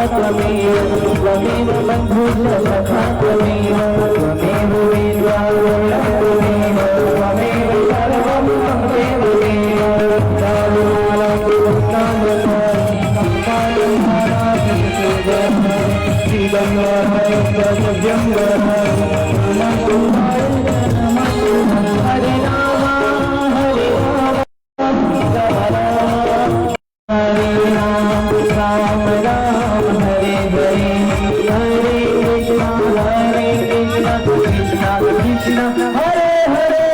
त्वमेव बन्धुश्च सखा त्वमेव त्वमेव वेद्या त्वमेव त्वमेव सर्वं त्वमेव हरे राम हरे राम राम राम हरे हरे हरे कृष्णा कृष्णा कृष्णा हरे हरे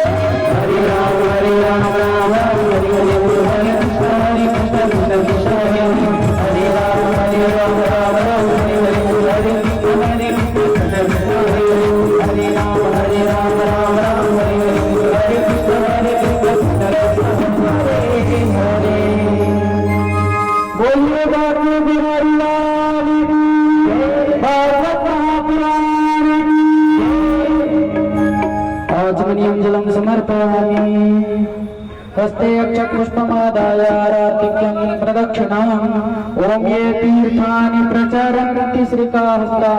हरे राम राम राम हरे हरे हरे कृष्णा कृष्णा कृष्णा हरे हरे राम राम राम हरे हरे हरे कृष्णा कृष्णा हरे हरे राम राम राम हरे हरे कृष्णा कृष्णा हरे हरे बोलिए बाबू बिहारी लाल की भागवत महापुराण आचमनीयं जलं समर्पयामि हस्ते अक्षपुष्पमादाय आराधिक्यं प्रदक्षिणाम् ओम ये तीर्थानि प्रचरन्ति श्रीकाहस्ता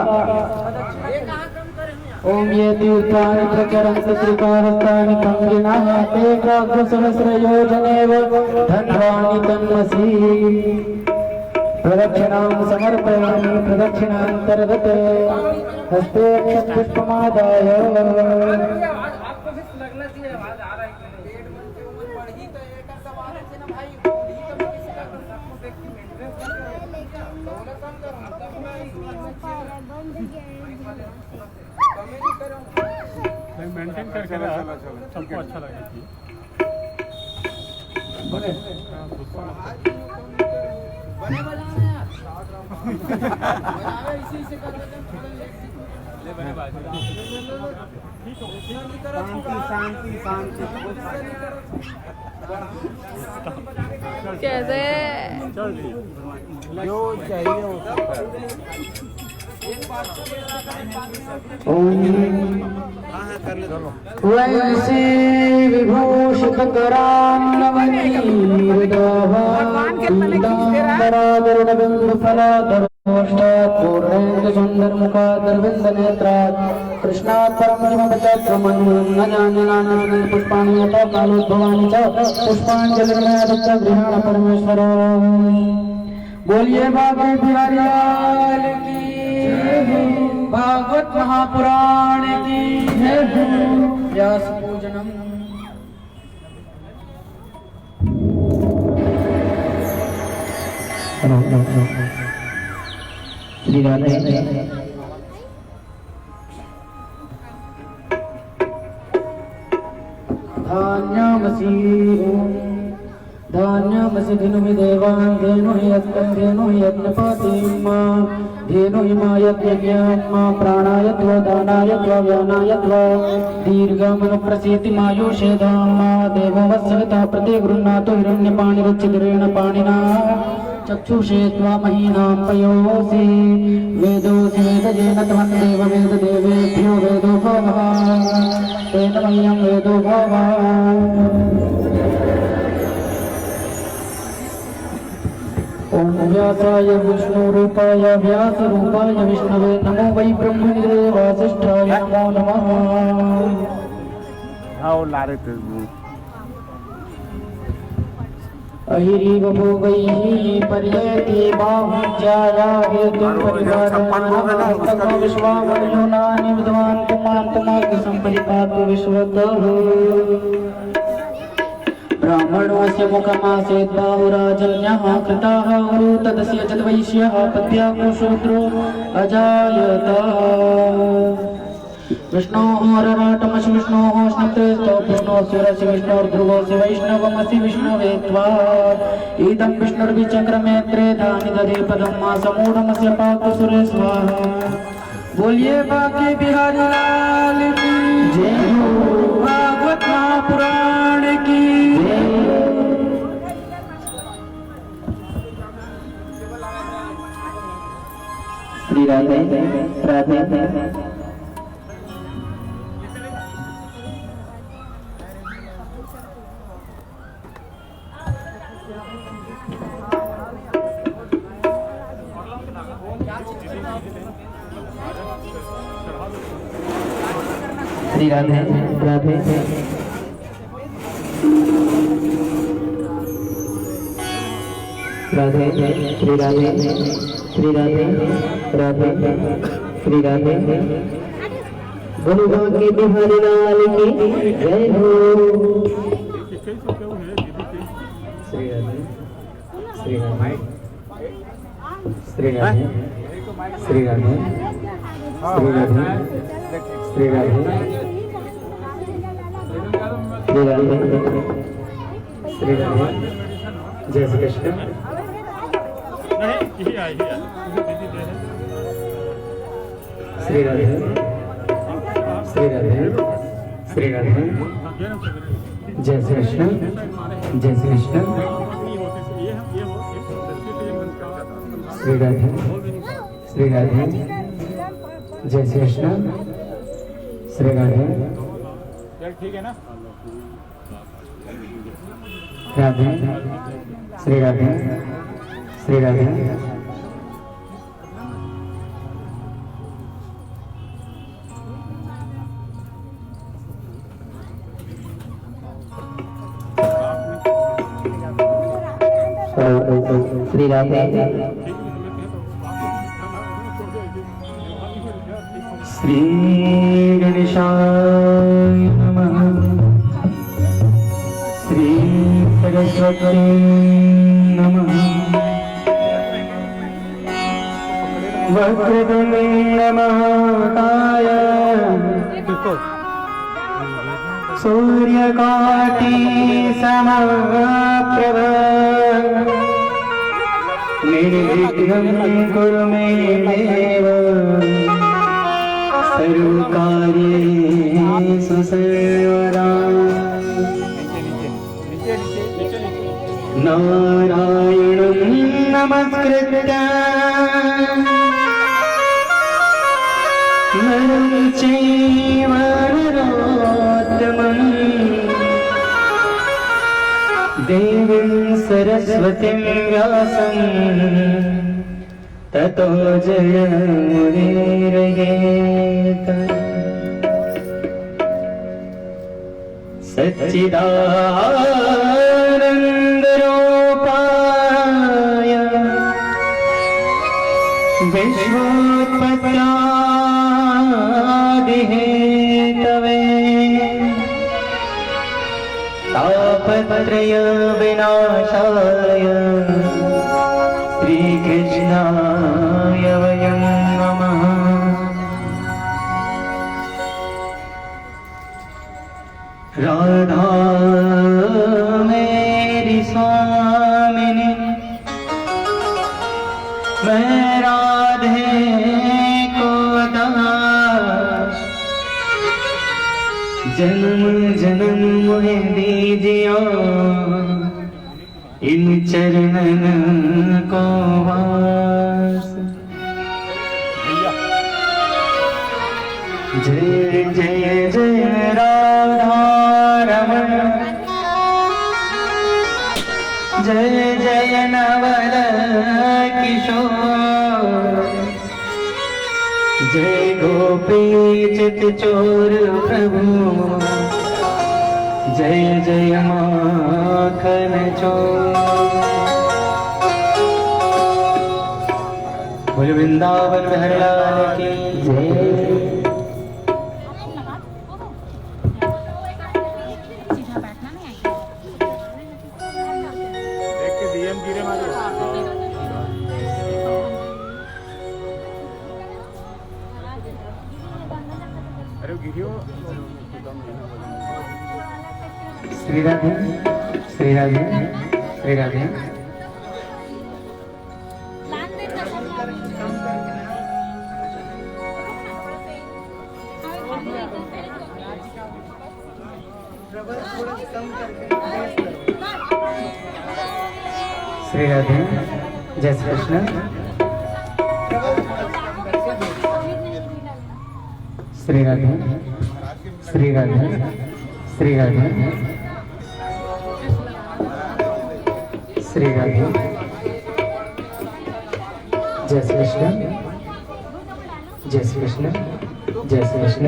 ओम ये तीर्थानि प्रचरन्ति श्रीकाहस्तानि पंगिनः ते सहस्रयोजनेव धन्वानि तन्मसि प्रदक्षिणां समर्पयामि प्रदक्षिणान्तर्गते हस्ते अक्षपुष्पमादाय मेंटेन करके सबको अच्छा लगे बने बजाना यार इसी से कर देते हैं थोड़ा लेट ले बने बाजू शांति शांति कैसे जो चाहिए वैसे विभूषित कृष्णात् पुष्पाणि कालोद्भवानि च पुष्पांजलिर्मयादत्त गृहाण परमेश्वर। बोलिए बाबा बिहारी लाल की भागवत महापुराण की व्यास पूजनम। श्री राधे धान्यामसी धान्यमसि धेनुहि देवान् धेनुहि यत्कं धेनुहि यज्ञपातिम् धेनुहि मा यज्ञज्ञाम् प्राणाय त्वा दानाय त्वा व्यानाय त्वा दीर्घमनुप्रसीतिमायुषेधाम् देवो वत्सविता प्रतिगृह्णातु हिरण्यपाणिरुचिदिरेण पाणिना चक्षुषे त्वा महीनां पयोऽसि वेदोऽसि वेदजेन त्वं देववेददेवेभ्यो वेदो भवः तेन मह्यं वेदो भवः। ओम व्यासाय विष्णुरूपाय व्यासरूपाय विष्णवे नमो वै ब्रह्मनिधे वासिष्ठाय नमो नमः। हाँ ला रहे थे अहिरीव भोगैः पर्येति बाहुज्याया हेतु परिवारः विश्वावयो नानि विद्वान् पुमान् पुमान् संपरिपातु विश्वतः। ब्राह्मणोऽस्य मुखमासीत् बाहुराजन्यः कृताः उरु तदस्य जद्वैश्यः पत्याको शूद्रो अजायत। विष्णोः रराटमसि विष्णोः स्निग्धेस्तो विष्णोः सुरसि विष्णोर्ध्रुवोऽसि वैष्णवमसि विष्णवे त्वा इदं विष्णुर्विचक्रमे त्रेधानि दधे पदं मासमूढमस्य पातु सुरे स्वाहा। बोलिए बाके बिहारी लाल की जय हो, भागवत महापुराण की जय। श्री राधे राधे श्री राधे राधे राधे श्री राधे श्री राधे राधे श्री राधे। बोलो बाके बिहारी लाल की जय हो। श्री राधे श्री राधे श्री राधे श्री राधे श्री राधे श्री राधे श्री राधे श्री राधे। जय श्री कृष्ण। श्री राधे श्री राधे श्री राधे। जय श्री कृष्ण जय श्री कृष्ण। श्री राधे श्री राधे। जय श्री कृष्ण। श्री राधे ठीक है ना राधे श्री राधे श्री राधे। श्री राधे श्री गणेशाय नमः। श्री सरस्वती नमः। वक्रतुण्ड महाकाय सूर्यकोटि समप्रभ निर्विघ्नं कुरु मे देव सर्वकार्येषु सर्वदा। नारायणं नमस्कृत्य नरं चैव नरोत्तमं देवीं सरस्वतीं व्यासं ततो जयमुदीरयेत्। सच्चिदानन्दरूपाय विश्वोत्पत्त्यादिहेतवे तापत्रय विनाशाय श्रीकृष्णाय वयं नमः। राधा मेरी कामिनी मैं राधे को दास जन्म जन्म में दीजियो इन चरणन को वास। जय जय जय राधा रमण जय जय नवल किशोर जय गोपी चित चोर प्रभु जय जय माखन चोर। बोल वृंदावन बिहारी लाल की जय। देख के डीएम गिरे मारे। अरे गिरियो श्री राधे श्री राधे श्री राधे। श्री राधे जय श्री कृष्ण। श्री राधे श्री राधे श्री राधे श्री राधे जय श्री कृष्ण जय श्री कृष्ण जय श्री कृष्ण।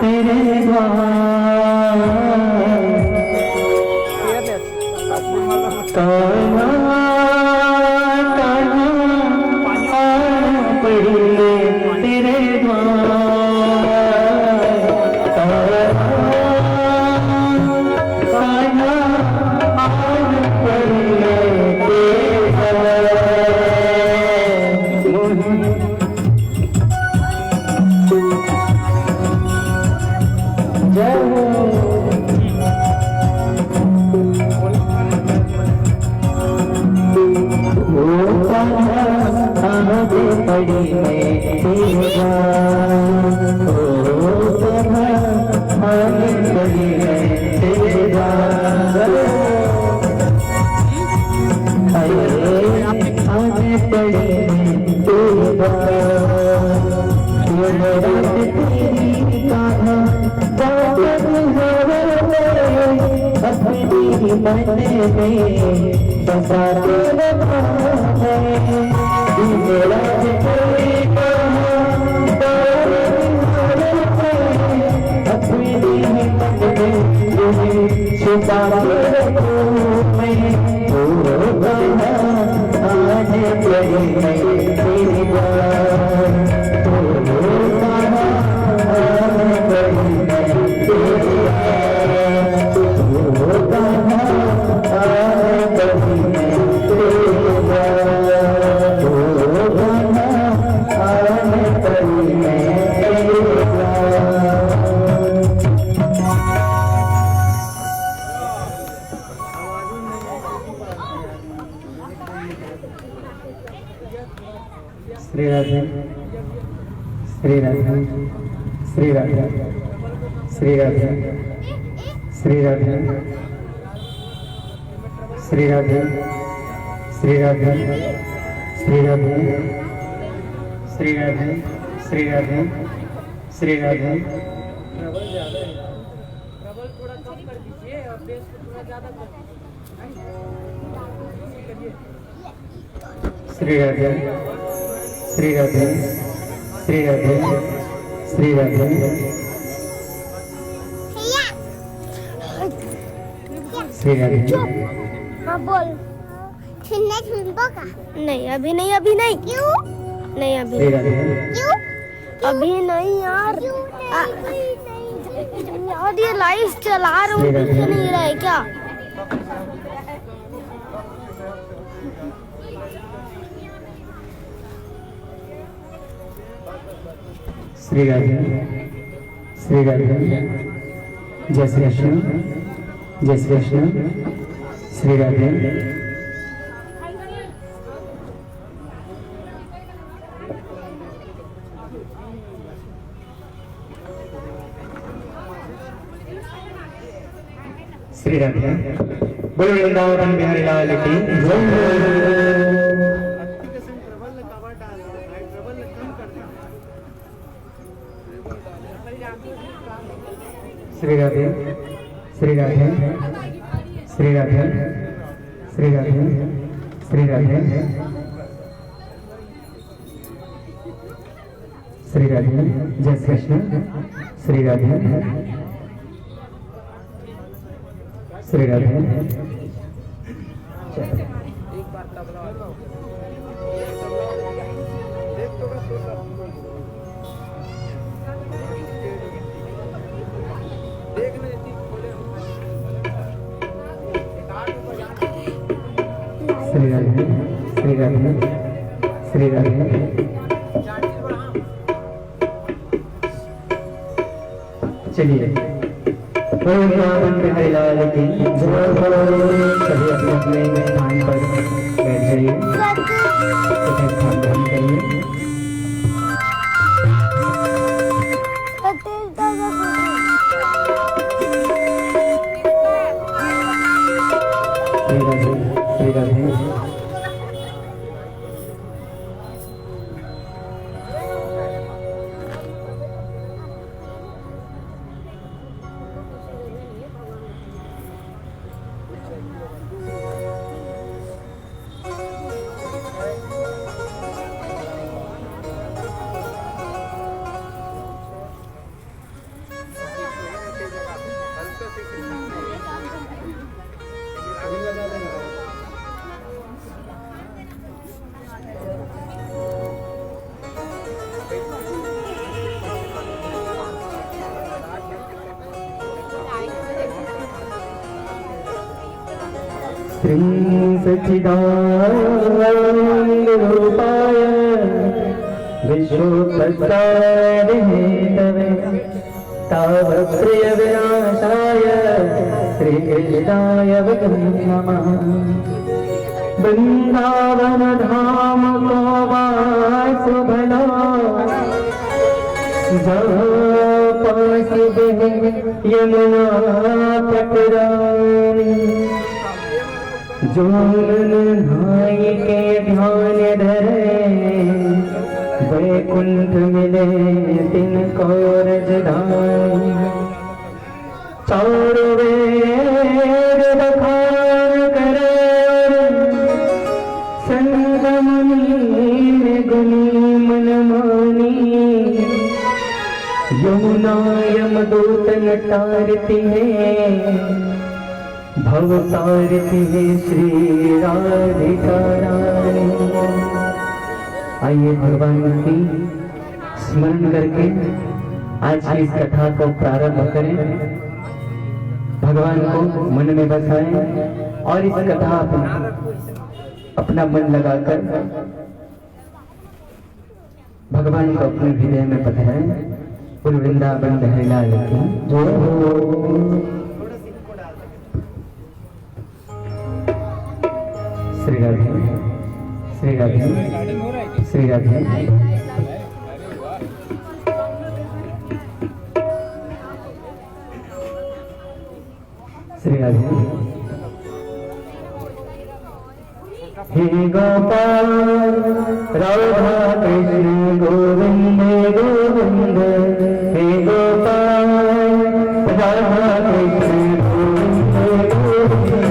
तेरे द्वार तेरे श्री राधे श्री राधे श्री राधे श्री राधे श्री राधे श्री राधे श्री राधे श्री राधे श्री राधे श्री राधे श्री राधे। प्रबल थोड़ा कम कर दीजिए और बेस को थोड़ा ज्यादा कर दीजिए। श्री राधे श्री राधे श्री राधे श्री राधे। श्री राधे हाँ बोल। नहीं अभी नहीं अभी नहीं। क्यों नहीं अभी? श्री राधे क्यों अभी नहीं यार? यार ये लाइट चला रहा हूँ दिख नहीं रहा है क्या? श्री राधे, श्री राधे, जय श्री कृष्ण, जय श्री कृष्ण, श्री राधे। श्री राधे, बोलो वृंदावन बिहारी लाल की जय। श्री राधे, श्री राधे, श्री राधे, श्री राधे, श्री राधे, श्री राधे, जय श्री कृष्ण, श्री राधे, श्री राधे। श्री राधे, श्री राधे, श्री राधे। चलिए बिहारी लाल की जय। सभी अपने अपने स्थान पर बैठ जाइए, स्थान ग्रहण करिए। श्री राधे, श्री राधे। श्री सच्चिदानंद रूपाय विश्वोपचार हेतवे तावत् प्रिय विनाशाय श्री कृष्णाय वयं नमः। वृंदावन धाम को वासु भला जहाँ पास यमुना तटरानी। जो नहाई के ध्यान धरे वैकुंठ मिले तिनको रजधानी। चारों वेद बखान करे संगमनी गुनी मन मानी। यमुना यमदूत नटारती है भवतारती है श्री राधिका रानी। आइए भगवान की स्मरण करके आज की इस कथा को प्रारंभ करें। भगवान को मन में बसाएं और इस कथा अपना मन लगाकर भगवान को अपने हृदय में बधाएं। बोल वृंदावन बिहारी लाल की जय हो। श्री राधे, श्री राधे, श्री राधे। श्री राधे। हे गोपाल राधा कृष्ण गोविंद गोविंद। हे गोपाल राधा कृष्ण गोविंद गोविंद।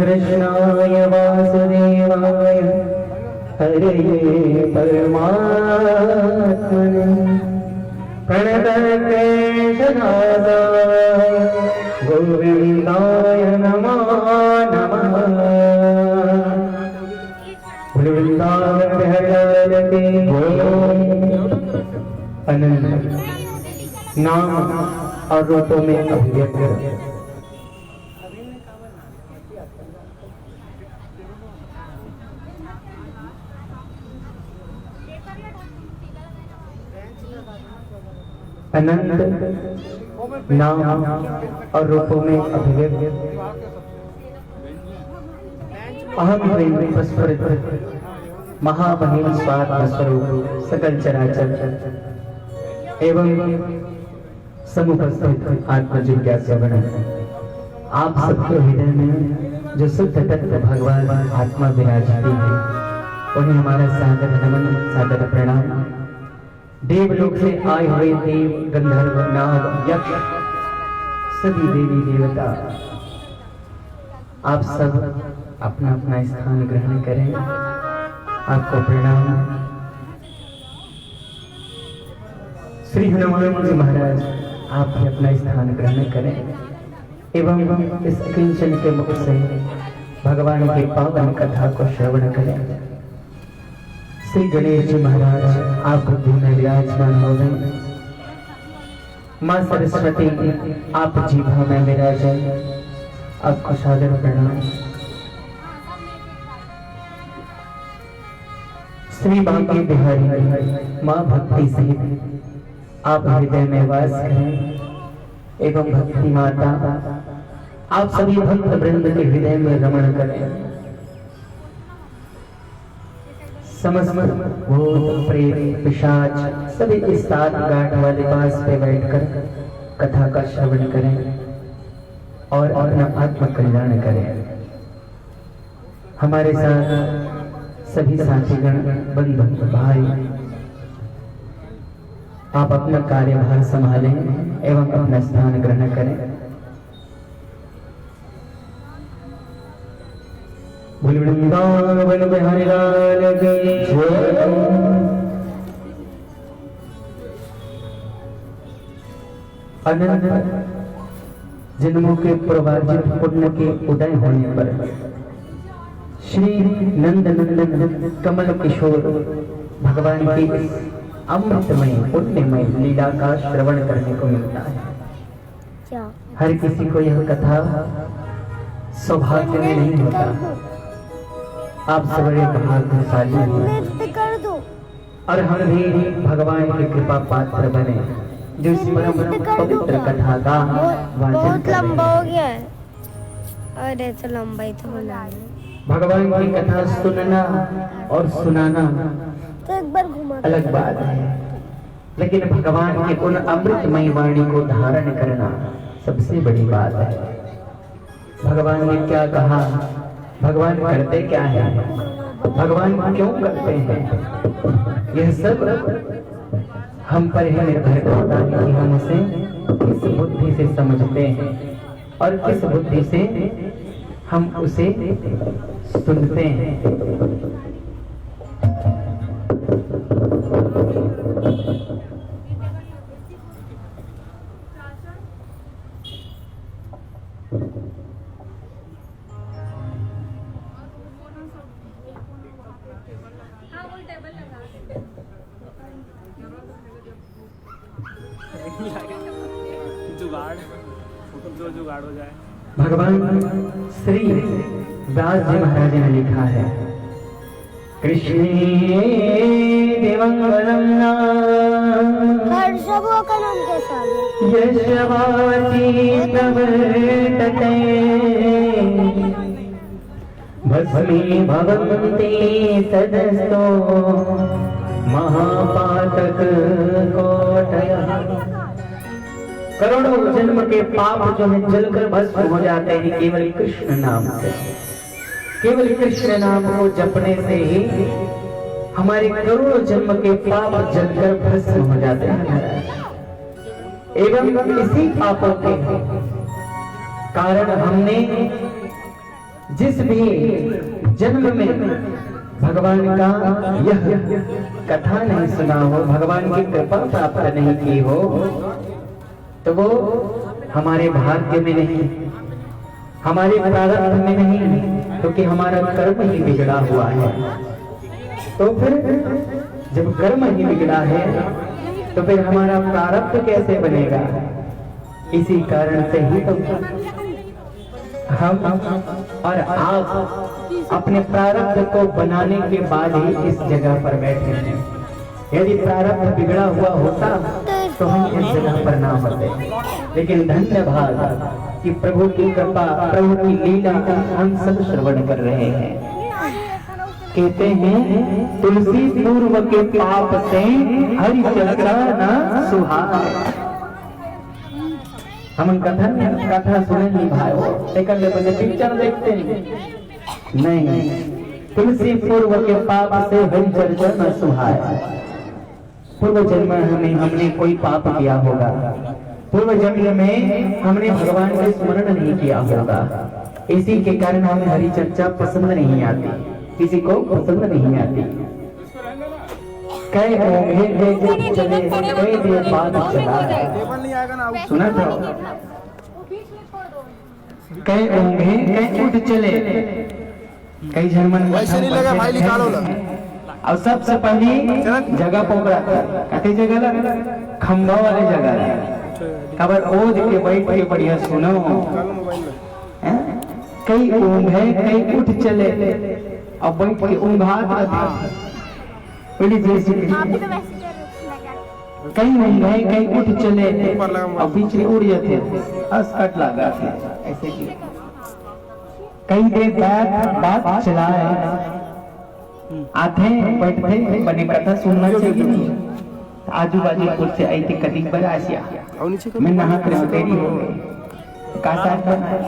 कृष्णाय वासुदेवाय हरये परमात्मने प्रणतक्लेशनाशाय गोविन्दाय नमो नमः। वृंदावन बिहार के अनंत नाम और रूपों में अभिव्यक्त अनंत नाम और रूपों में अभिव्यक्त अहम ब्रह्म महामहिम स्वात्म स्वरूप सकल चराचर एवं समुपस्थित आत्म जिज्ञासा गण आप सबके हृदय में जो शुद्ध तत्व भगवान आत्मा विराजती है उन्हें हमारा सादर नमन सादर प्रणाम। देवलोक से आए हुए देव गंधर्व नाग यक्ष सभी देवी देवता आप सब अपना अपना स्थान ग्रहण करें। आपको प्रणाम। श्री हनुमान जी महाराज आप भी अपना स्थान ग्रहण करें एवं इस किंचन के मुख से भगवान की पावन कथा को श्रवण करें। श्री गणेश जी महाराज आप बुद्धि में विराजमान हो गए। माँ सरस्वती आप जीभा में विराजे। आपको सादर प्रणाम। श्री बांके बिहारी माँ भक्ति सहित आप हृदय में वास करें एवं भक्ति माता आप सभी भक्त वृंद के हृदय में रमण करें। समस्त भूत प्रेत पिशाच सभी इस सात गांठ वाले पास पे बैठकर कथा का श्रवण करें और अपना आत्म कल्याण करें। हमारे साथ सभी साथीगण बंधु भाई आप अपना कार्यभार संभालें एवं अपना स्थान ग्रहण करें। वृंदावन बिहारी लाल की जय। अनंत जन्मों के प्रवाजित पुण्य के उदय होने पर श्री नंद नंदन कमल किशोर भगवान की अमृतमय पुण्यमय लीला का श्रवण करने को मिलता है। हर किसी को यह कथा सौभाग्य में नहीं होता। आप सब बड़े भाग्यशाली हैं और हम भी भगवान की कृपा पात्र बने जो इस परम पवित्र कथा का वाचन बहुत लंबा हो गया है। अरे तो लंबाई तो बना ली। भगवान की कथा सुनना और सुनाना तो एक बार घुमा अलग बात है, लेकिन भगवान की उन अमृतमयी वाणी को धारण करना सबसे बड़ी बात है। भगवान ने क्या कहा, भगवान करते क्या है, भगवान क्यों करते हैं, यह सब हम पर ही निर्भर करता है कि हम उसे किस बुद्धि से समझते हैं और किस बुद्धि से हम उसे सुनते हैं। जुगाड़ जो जुगाड़ हो जाए। भगवान श्री व्यास जी महाराज ने लिखा है, कृष्णे दिवंगरम हर्षवो का नाम कैसा है? यशवाची प्रवर्तते भस्मी भवन्ति तदस्तो महापातक कोटयः। करोड़ों जन्म के पाप जो है जलकर भस्म हो जाते हैं केवल कृष्ण नाम से। केवल कृष्ण नाम को जपने से ही हमारे करोड़ों जन्म के पाप जलकर भस्म हो जाते हैं। एवं इसी पापों के कारण हमने जिस भी जन्म में भगवान का यह कथा नहीं सुना हो, भगवान की कृपा प्राप्त नहीं की हो, तो वो हमारे भाग्य में नहीं, हमारे प्रारब्ध में नहीं, क्योंकि हमारा कर्म ही बिगड़ा हुआ है। तो फिर जब कर्म ही बिगड़ा है तो फिर हमारा प्रारब्ध कैसे बनेगा? इसी कारण से ही तो हम और आप अपने प्रारब्ध को बनाने के बाद ही इस जगह पर बैठे हैं। यदि प्रारब्ध बिगड़ा हुआ होता तो हम इस जगह पर ना होते। लेकिन धन्यवाद कि प्रभु की कृपा, प्रभु की लीला को हम सब श्रवण कर रहे हैं। कहते हैं तुलसी पूर्व के पाप से हरि चर्चा न सुहाए। हम कथा सुनेंगे भाई, लेकिन बने पिक्चर देखते हैं नहीं। तुलसी पूर्व के पाप से हरि चर्चा न सुहाए। पूर्व जन्म में हमने कोई पाप किया होगा, पूर्व जन्म में हमने भगवान का स्मरण नहीं किया होगा, इसी के कारण हमें हरि चर्चा पसंद नहीं आती, किसी को पसंद नहीं आती। कई चले कई देर बाद चला, सुना था कई होंगे कई उठ चले, कई झरमन वैसे नहीं लगा भाई, निकालो ना। और सबसे पहली जगह पोखरा कहते जगह ला खंभा वाले जगह खबर ओढ़ के बैठ के बढ़िया सुनो। कई ऊँग है कई उठ चले और बैठ के ऊँघात जैसे कई ऊँग है कई उठ चले और पिछले उड़ जाते कट लगा ऐसे की। कई देर बात चलाए आते बैठते बने कथा सुनना चाहिए नहीं। आजू बाजू कुछ से आई थी कदी बरासिया मैं नहा कर देरी हो गई का साथ बनाया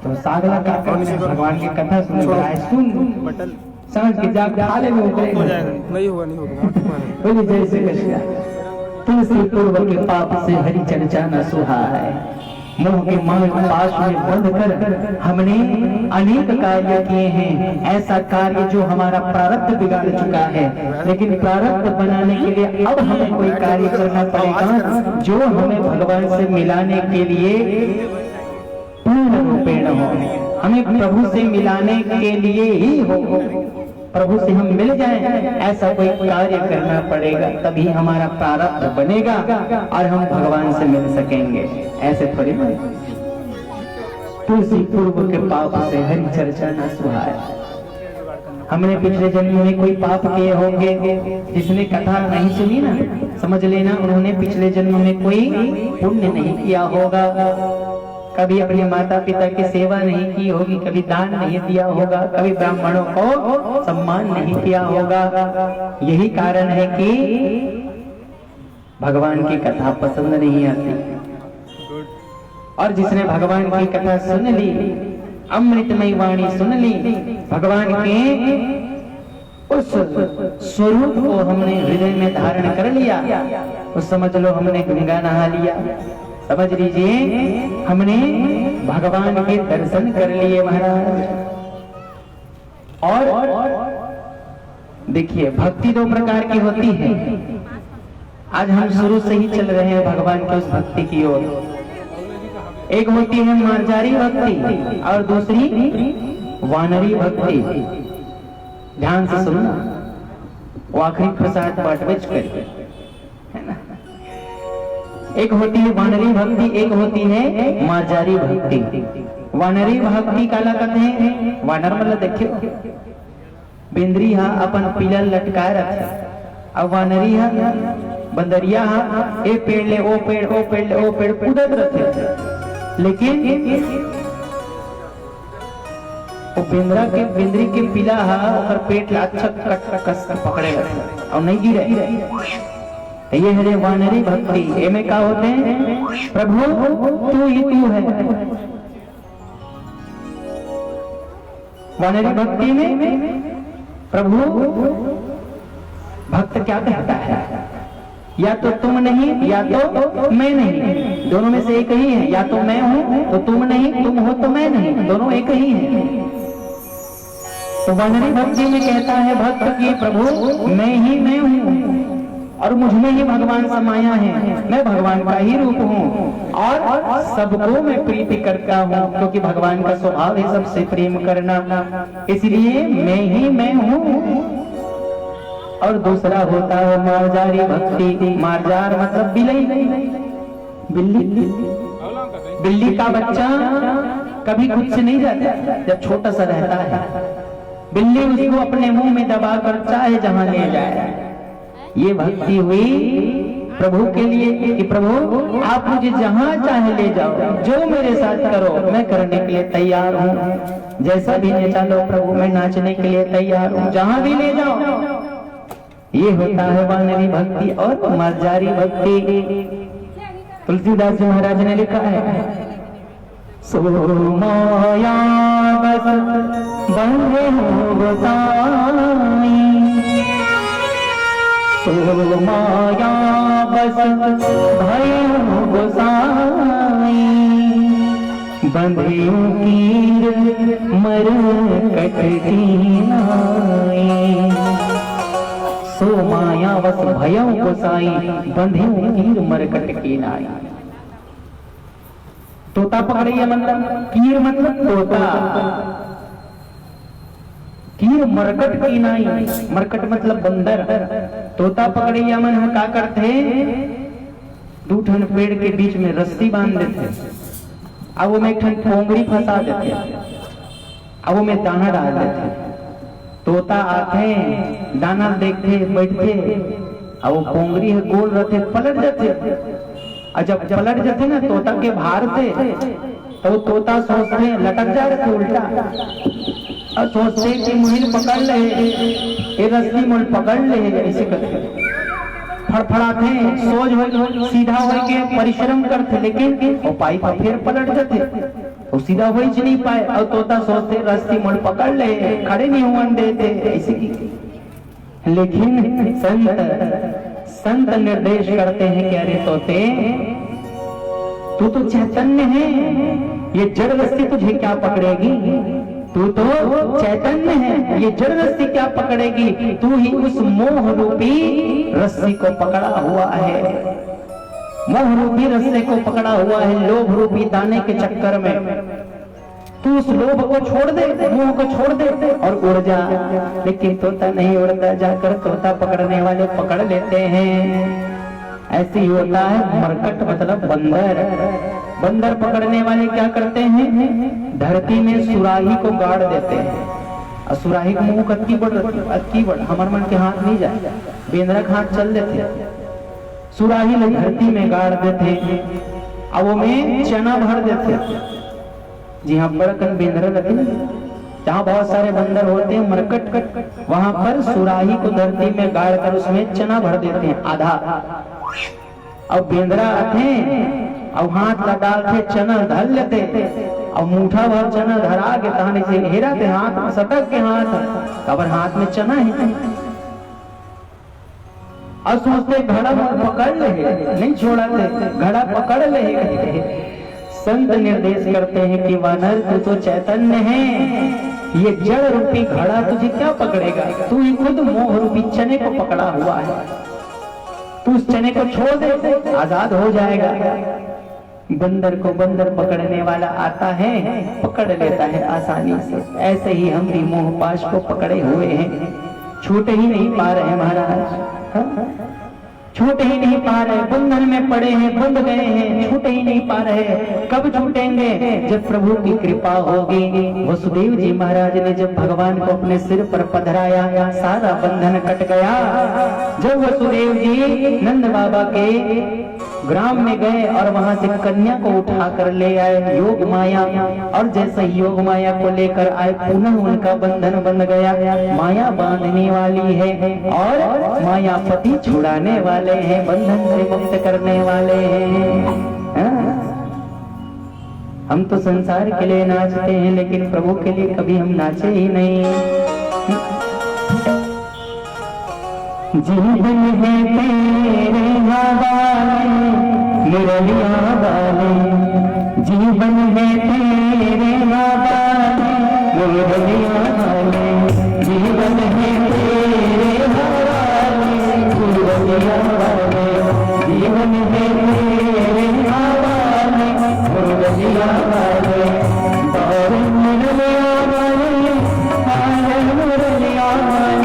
तो सागला का भगवान की कथा सुन रहा है, सुन समझ के जाग खाले में उतरे नहीं होगा बोले जय श्री कृष्ण। तुलसी पूर्व के पाप से हरि चर्चा न सुहाए। मोह के मार्ग पाश में बंध कर हमने अनेक कार्य किए हैं, ऐसा कार्य जो हमारा प्रारब्ध बिगाड़ चुका है। लेकिन प्रारब्ध बनाने के लिए अब हमें कोई कार्य करना पड़ेगा जो हमें भगवान से मिलाने के लिए पूर्ण रूपेण हो, हमें प्रभु से मिलाने के लिए ही हो, प्रभु से हम मिल जाएं, ऐसा कोई कार्य करना पड़ेगा, तभी हमारा प्रारब्ध बनेगा और हम भगवान से मिल सकेंगे। ऐसे थोड़ी तुलसी पूर्व के पाप से हरि चर्चा न सुहाए। हमने पिछले जन्म में कोई पाप किए होंगे, जिसने कथा नहीं सुनी ना समझ लेना उन्होंने पिछले जन्म में कोई पुण्य नहीं किया होगा। कभी अपने माता पिता की सेवा नहीं की होगी, कभी दान नहीं दिया होगा, कभी ब्राह्मणों को सम्मान नहीं किया होगा। यही कारण है कि भगवान की कथा पसंद नहीं आती। और जिसने भगवान की कथा सुन ली, अमृतमयी वाणी सुन ली, भगवान के उस स्वरूप को हमने हृदय में धारण कर लिया, उस समझ लो हमने गंगा नहा लिया, समझ लीजिए हमने भगवान के दर्शन कर लिए महाराज। और देखिए भक्ति दो प्रकार की होती है। आज हम शुरू से ही चल रहे हैं भगवान के उस भक्ति की ओर। एक होती है मार्जारी भक्ति और दूसरी वानरी भक्ति। ध्यान से सुनना, वो आखिरी प्रसाद पाठवेज करके, है ना। एक होती है वानरी भक्ति, एक होती है मार्जारी भक्ति। वानरी भक्ति काला कहते हैं, वानर मतलब देखियो बेंद्री हा अपन पीला लटकाए रखे, अब वानरी हा बंदरिया हा ए पेड़ ले ओ पेड़ ओ पेड़ ले ओ पेड़ कूदत रखे। लेकिन वो बेंद्री के पीला हा और पेट ला अच्छा कट कस कर पकड़े और नहीं गिरे। ये है वानरी भक्ति। ये में क्या होते हैं, प्रभु तू ही तू है। वानरी भक्ति में प्रभु भक्त क्या कहता है, या तो तुम नहीं या तो मैं नहीं, दोनों में से एक ही है। या तो मैं हूं तो तुम नहीं, तुम हो तो मैं नहीं, दोनों एक ही है। तो वानरी भक्ति में कहता है भक्त की प्रभु मैं हूं और मुझ में ही भगवान समाया है, मैं भगवान का ही रूप हूँ और सबको मैं प्रीति करता हूँ, क्योंकि भगवान का स्वभाव है सबसे प्रेम करना, इसलिए मैं हूँ। और दूसरा होता है मार्जारी भक्ति। मार्जार मतलब बिल्ली का बच्चा कभी खुद से नहीं जाता, जब छोटा सा रहता है बिल्ली उसको अपने मुंह में दबा कर चाहे जहां ले जाए। ये भक्ति हुई प्रभु के लिए कि प्रभु आप मुझे जहां चाहे ले जाओ, जो मेरे साथ करो मैं करने के लिए तैयार हूँ, जैसा भी ले चलो प्रभु मैं नाचने के लिए तैयार हूँ, जहां भी ले जाओ। ये होता है वानरी भक्ति। और मार्जारी भक्ति तुलसीदास जी महाराज ने लिखा है, सो माया बस बंधे हो गोसाई, सो माया बस भय हो गोसाई, बंधियों कीर मर कटती नाई, सो माया बस भयं गोसाई, बंधियों कीर मरकट की नाई। तोता पकड़िए मतलब कीर मतलब तोता, कीर मरकट की नाई, मरकट मतलब बंदर। तोता पकड़िया मन क्या करते, दो ठन पेड़ के बीच में रस्सी बांध देते, अब वो में एक ठन पोंगरी फंसा देते, अब वो में दाना डाल देते। तोता आते दाना देखते बैठते, अब वो पोंगरी है गोल रहते पलट जाते, और जब पलट जाते ना तोता के भार से, तो तोता सोचते लटक जा रहे थे उल्टा, और सोचते कि मुहिल पकड़ ले, ये रस्सी मुल पकड़ ले, ऐसे करते फड़फड़ाते सोच हो सीधा हो के परिश्रम करते, लेकिन वो पाई पर फिर पलट जाते, वो सीधा हो ही नहीं पाए, और तोता सोचते रस्सी मुल पकड़ ले, खड़े नहीं हुआ देते ऐसे की। लेकिन संत निर्देश करते हैं कि अरे तोते तू तो चैतन्य है, ये जड़ रस्सी तुझे क्या पकड़ेगी, तू तो चैतन्य है, ये जड़ रस्सी क्या पकड़ेगी, तू ही उस मोह रूपी रस्सी को पकड़ा हुआ है, मोह रूपी रस्सी को पकड़ा हुआ है, लोभ रूपी दाने के चक्कर में। तू उस लोभ को छोड़ दे, मोह को छोड़ दे और उड़ जा। लेकिन तोता नहीं उड़ता, जाकर तोता पकड़ने वाले पकड़ लेते हैं। ऐसे ही होता है मरकट मतलब बंदर। बंदर पकड़ने वाले क्या करते हैं, धरती में सुराही को गाड़ देते हैं, और सुराही को मुंह अतकी बड़ हमारे मन के हाथ नहीं जाए, बेंद्रा हाथ चल देते, सुराही में धरती में गाड़ देते। अब वो में चना भर देते। जी हाँ, बड़कन बेंद्रा रहते जहाँ बहुत सारे बंदर होते हैं मरकट, वहां पर सुराही को धरती में गाड़ कर उसमें चना भर देते हैं आधा। अब बेंद्रा आते और हाथ डालते चना धर लेते और मुठा भर चना धरा के ताने से घेरा थे हाथ में सटक के हाथ, अब हाथ में चना है और सोचते घड़ा पकड़ ले, नहीं छोड़ा थे, घड़ा पकड़ ले। संत निर्देश करते हैं कि वानर तू तो चैतन्य है, ये जड़ रूपी घड़ा तुझे क्या पकड़ेगा, तू ही खुद मोह रूपी चने को पकड़ा हुआ है, तू उस चने को छोड़ दे आजाद हो जाएगा। बंदर को बंदर पकड़ने वाला आता है, पकड़ लेता है आसानी से। ऐसे ही हम भी मोह पाश को पकड़े हुए हैं, छूट ही नहीं पा रहे महाराज, छूट ही नहीं पा रहे, बंधन में पड़े हैं, बंध गए हैं, छूट ही नहीं पा रहे। कब छूटेंगे? जब प्रभु की कृपा होगी। वसुदेव जी महाराज ने जब भगवान को अपने सिर पर पधराया, सारा बंधन कट गया। जब वसुदेव जी नंद बाबा के ग्राम में गए और वहां से कन्या को उठा कर ले आए योग माया, और जैसे योग माया को लेकर आए पुनः उनका बंधन बंध गया। माया बांधने वाली है और मायापति छुड़ाने वाले हैं, बंधन से मुक्त करने वाले हैं। हम तो संसार के लिए नाचते हैं, लेकिन प्रभु के लिए कभी हम नाचे ही नहीं। जीवन है तेरे हवाले मुरलिया वाले, जीवन है तेरे हवाले मुरलिया वाले, जीवन है तेरे हवाले मुरलिया वाले, जीवन है तेरे हवाले मुरलिया वाले, बारे मुरलिया वाले, बारे मुरलिया वाले,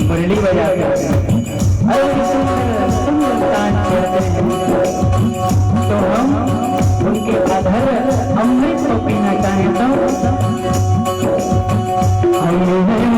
मुरली बजाते हैं और सुंदर तान छेड़ते हैं, तो हम उनके अधर अमृत को पीना चाहें तो हम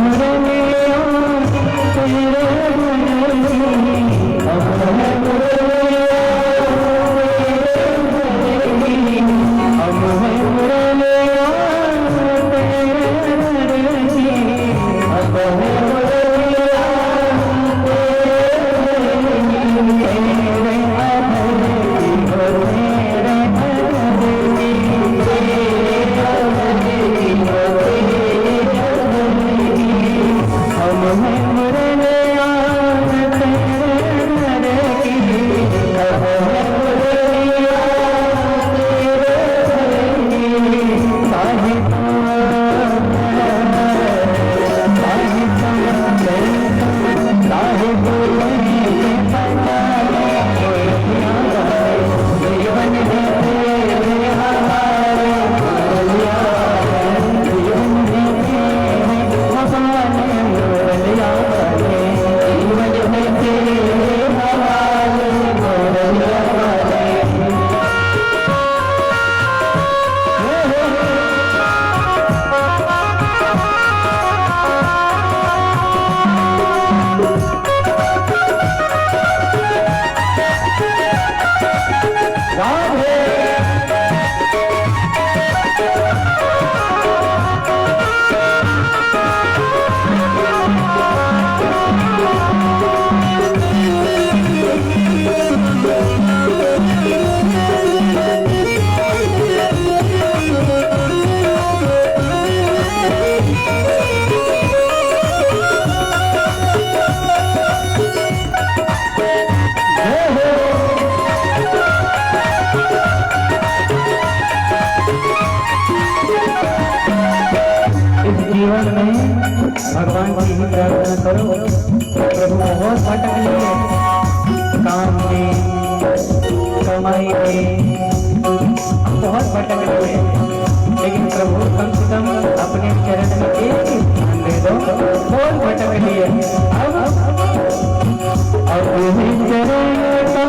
जीवन में भगवान की ही प्रार्थना करो। प्रभु बहुत भटक लिए काम में, कमाई में, बहुत भटक लिए, लेकिन प्रभु कम से कम अपने चरण में एक ही ध्यान दे दो। बहुत भटक लिए अब तुम्हें चरण का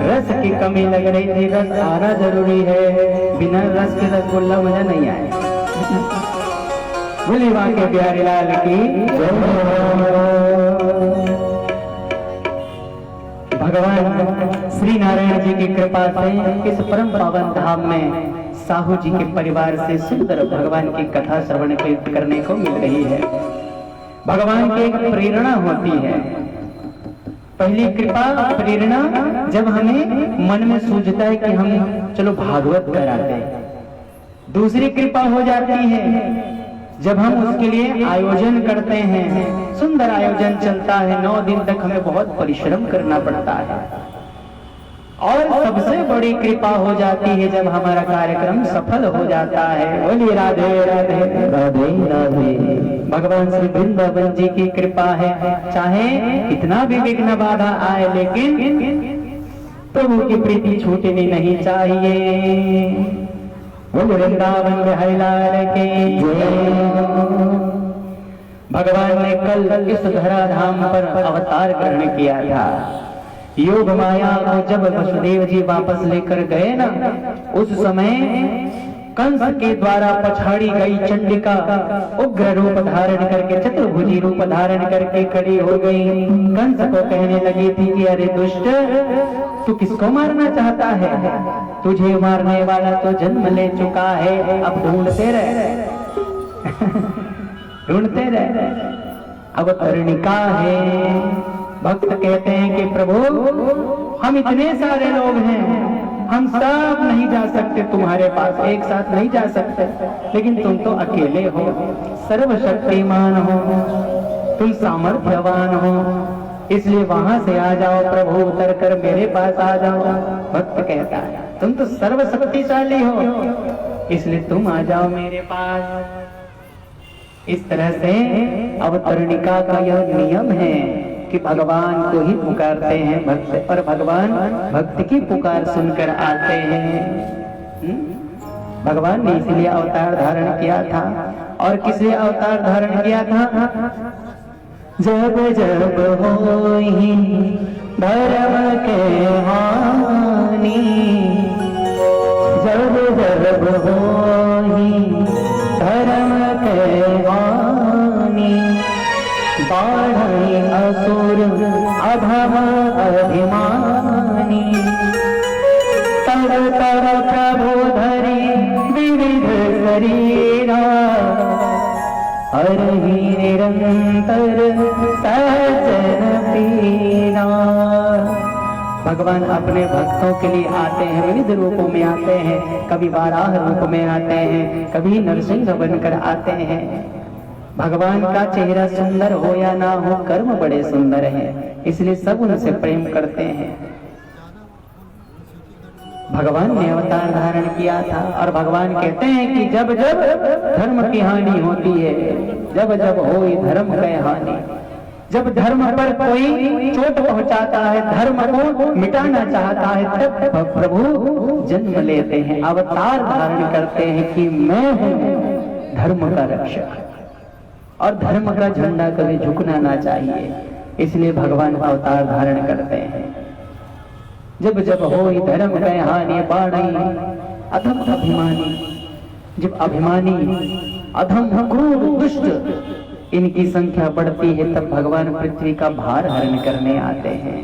रस की कमी लग रही थी। रस आना जरूरी है, बिना रस के रसगुल्ला मजा नहीं आए। बोली माँ के प्यारे लाल की। भगवान श्री नारायण जी की कृपा से इस परम पावन धाम में साहू जी के परिवार से सुंदर भगवान की कथा श्रवण करने को मिल रही है। भगवान की एक प्रेरणा होती है। पहली कृपा प्रेरणा जब हमें मन में सूझता है कि हम चलो भागवत कराते हैं। दूसरी कृपा हो जाती है जब हम उसके लिए आयोजन करते हैं। सुंदर आयोजन चलता है, 9 दिन तक हमें बहुत परिश्रम करना पड़ता है। और सबसे बड़ी कृपा हो जाती है जब हमारा कार्यक्रम सफल हो जाता है। बोलिए राधे राधे राधे राधे। भगवान श्री वृंदावन जी की कृपा है, चाहे कितना भी विघ्न बाधा आए, लेकिन प्रभु की प्रीति छूटनी नहीं चाहिए। वृंदावन बिहारी लाल की जय। भगवान ने कल इस धराधाम पर अवतार ग्रहण किया था। योग माया को जब वसुदेव जी वापस लेकर गए ना, उस समय कंस के द्वारा पछाड़ी गई चंडिका उग्र रूप धारण करके, चतुर्भुजी रूप धारण करके खड़ी हो गई। कंस को कहने लगी थी कि अरे दुष्ट, तू किसको मारना चाहता है? तुझे मारने वाला तो जन्म ले चुका है, अब ढूंढते रहे ढूंढते रहे। अब अवतरणिका है। भक्त कहते हैं कि प्रभु हम इतने सारे लोग हैं, हम सब नहीं जा सकते तुम्हारे पास, एक साथ नहीं जा सकते, लेकिन तुम तो अकेले हो, सर्वशक्तिमान हो, तुम सामर्थ्यवान हो, इसलिए वहां से आ जाओ प्रभु, उतर कर मेरे पास आ जाओ। भक्त कहता है तुम तो सर्वशक्तिशाली हो, इसलिए तुम आ जाओ मेरे पास। इस तरह से अवतरणिका का यह नियम है कि भगवान को ही पुकारते हैं भक्त, और भगवान भक्त की पुकार सुनकर आते हैं। भगवान ने इसलिए अवतार धारण किया था। और किसलिए अवतार धारण किया था? जब जब होई धर्म के हानि, जब जब होई धर्म के हानि, बाढ़ई असुर अधम अभिमान, निरंतर सजन पीना। भगवान अपने भक्तों के लिए आते हैं, विविध रूपों में आते हैं, कभी वाराह रूप में आते हैं, कभी नरसिंह बनकर आते हैं। भगवान का चेहरा सुंदर हो या ना हो, कर्म बड़े सुंदर हैं, इसलिए सब उनसे प्रेम करते हैं। भगवान ने अवतार धारण किया था और भगवान कहते हैं कि जब जब धर्म की हानि होती है, जब जब होई धर्म की हानि, जब धर्म पर कोई चोट पहुंचाता है, धर्म को मिटाना चाहता है, तब प्रभु जन्म लेते हैं, अवतार धारण करते हैं कि मैं हूं धर्म का रक्षक। और धर्म का झंडा कभी झुकना ना चाहिए, इसलिए भगवान अवतार धारण करते हैं। जब जब होई धर्म की हानि बाढ़ई अधम अभिमानी, जब अभिमानी अधम क्रूर दुष्ट इनकी संख्या बढ़ती है, तब भगवान पृथ्वी का भार हरण करने आते हैं।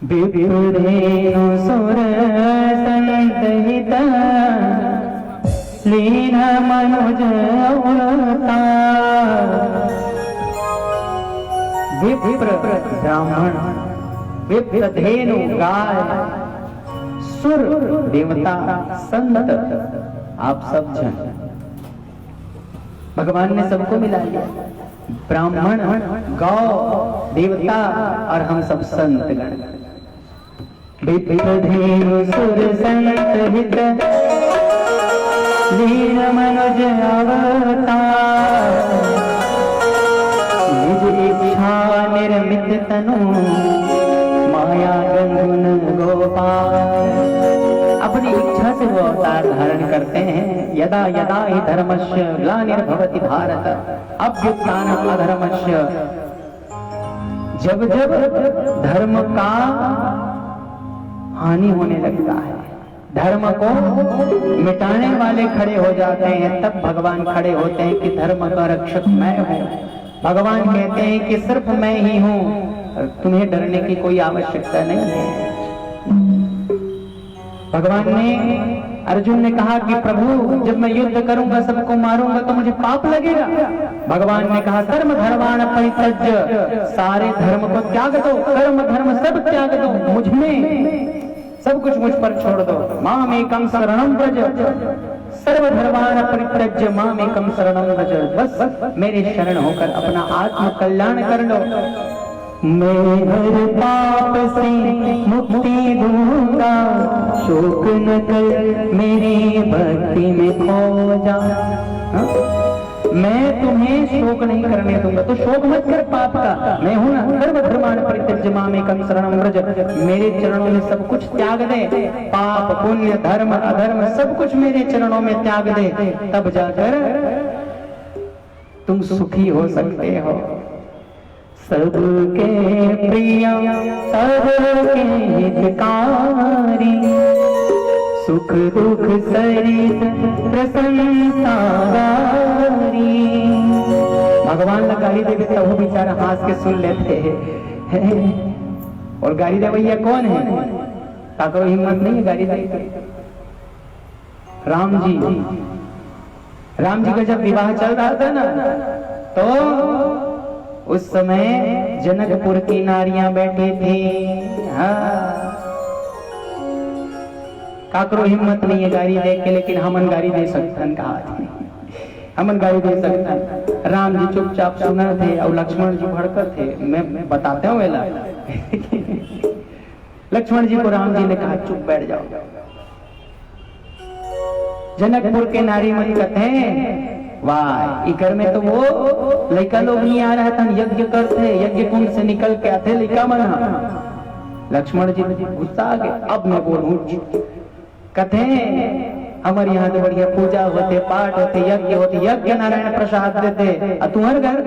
विपुरेणु सुर संतहित लीन मनुज अवतार। विप्र ब्राह्मण, विप्र धेनु गाय, सुर देवता, संत आप सब जन, भगवान ने सबको मिला लिया। ब्राह्मण, गौ, देवता और हम सब संत गण। विप्र धेनु सुर संत हित लीन मनुज अवतार। निज इच्छा निर्मित तनु माया गंगुन गोपाल। अपनी इच्छा से वो अवतार धारण करते हैं। यदा यदा हि धर्मस्य ग्लानिर्भवति भारत अभ्युत्थानम् अधर्मस्य। जब जब धर्म का हानि होने लगता है, धर्म को मिटाने वाले खड़े हो जाते हैं, तब भगवान खड़े होते हैं कि धर्म का रक्षक मैं हूं। भगवान कहते हैं कि सिर्फ मैं ही हूं, तुम्हें डरने की कोई आवश्यकता नहीं है। भगवान ने, अर्जुन ने कहा कि प्रभु जब मैं युद्ध करूंगा, सबको मारूंगा तो मुझे पाप लगेगा। भगवान ने कहा कर्म धर्माण परित्यज्य, सारे धर्म को त्याग दो, कर्म धर्म सब त्याग दो, मुझ में सब कुछ मुझ पर छोड़ दो। माम एकम शरणम व्रज, सर्वधर्मान् परित्यज्य माम एकम शरणम व्रज। बस मेरे शरण होकर अपना आत्म कल्याण कर लो। मैं हर पाप से मुक्ति दूंगा, शोक न कर मेरी भक्ति में खो जा। मैं तुम्हें शोक नहीं करने दूंगा, तो शोक मत कर पाप का, मैं हूं ना। सर्वधर्मान् परित्यज्य माम एकम शरणम व्रज, मेरे चरणों में सब कुछ त्याग दे, पाप पुण्य धर्म अधर्म सब कुछ मेरे चरणों में त्याग दे, तब जाकर तुम सुखी हो सकते हो। सबके प्रिय सबके हितकारी, सुख दुख सरित प्रशंसा गारी। भगवान ने गाली दे देता, वो बेचारा हंस के सुन लेते हैं। और गाली दे भैया कौन है? ताकरो हिम्मत नहीं है गाली दे। राम जी का जब विवाह चल रहा था ना, तो उस समय जनकपुर की नारियां बैठी थी। हाँ, काकरो हिम्मत नहीं है गाड़ी दे के, लेकिन हमन गाड़ी दे सकते, कहा हमन गाड़ी दे सकते। राम जी चुपचाप सुना थे और लक्ष्मण जी भड़कर थे। मैं बताते हूँ वेला। लक्ष्मण जी को राम जी ने कहा चुप बैठ जाओ। जनकपुर के नारी मन कहते वाह, घर में तो वो लड़का लोग नहीं आ रहा था, यज्ञ करते, यज्ञ कुंड से निकल के आते लड़का मना। लक्ष्मण जी गुस्सा आ गए, अब मैं बोलूं। कहते हमारे यहाँ तो बढ़िया पूजा होते, पाठ होते, यज्ञ होते, यज्ञ नारायण प्रसाद देते, और तुम्हारे घर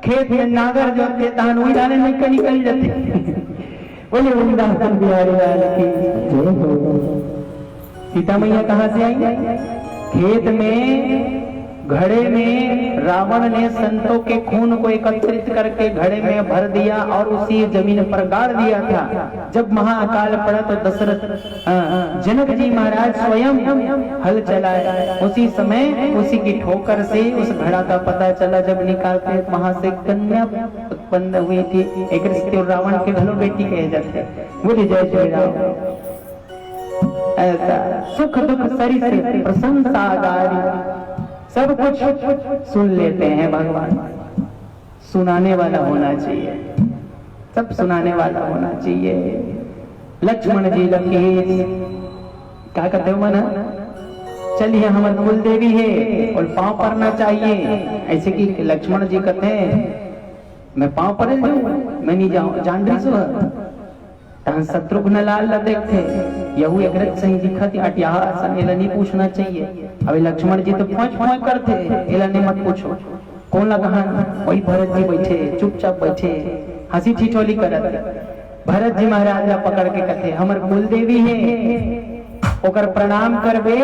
खेत में नागर जोते, तहन वही डाले निकल जाते। बोले वृंदावन बिहारी लाल की जय हो। सीता मैया कहाँ से आई? खेत में घड़े में रावण ने संतों के खून को एकत्रित करके घड़े में भर दिया और उसी जमीन पर गाड़ दिया था। जब महाअकाल पड़ा तो दशरथ जनक जी महाराज स्वयं हल चलाए। उसी समय उसी की ठोकर से उस घड़ा का पता चला। जब निकालते वहां से कन्या उत्पन्न हुई थी। एक रिश्ते रावण के घरों बेटी कहे जाते। बोली जय श्री राम। ऐसा सुख दुख सरी से प्रशंसा गारी सब कुछ सुन लेते हैं भगवान। सुनाने वाला होना चाहिए, सब सुनाने वाला होना चाहिए। लक्ष्मण जी लकी क्या करते हो मना, चलिए हमारे कुल देवी है और पांव पड़ना चाहिए। ऐसे कि लक्ष्मण जी कहते हैं मैं पांव पड़े जाऊं, मैं नहीं जाऊं जान रही सो शत्रुघ्न लाल देखते यहू एक सही दिखत अटियासन एला नहीं पूछना चाहिए। अभी लक्ष्मण जी तो फोच करते एला नहीं मत पूछो कौन लगा। वही भरत जी बैठे चुपचाप बैठे हंसी ठिठोली करत। भरत जी महाराज ला पकड़ के कहते हमर कुल देवी है ओकर प्रणाम करबे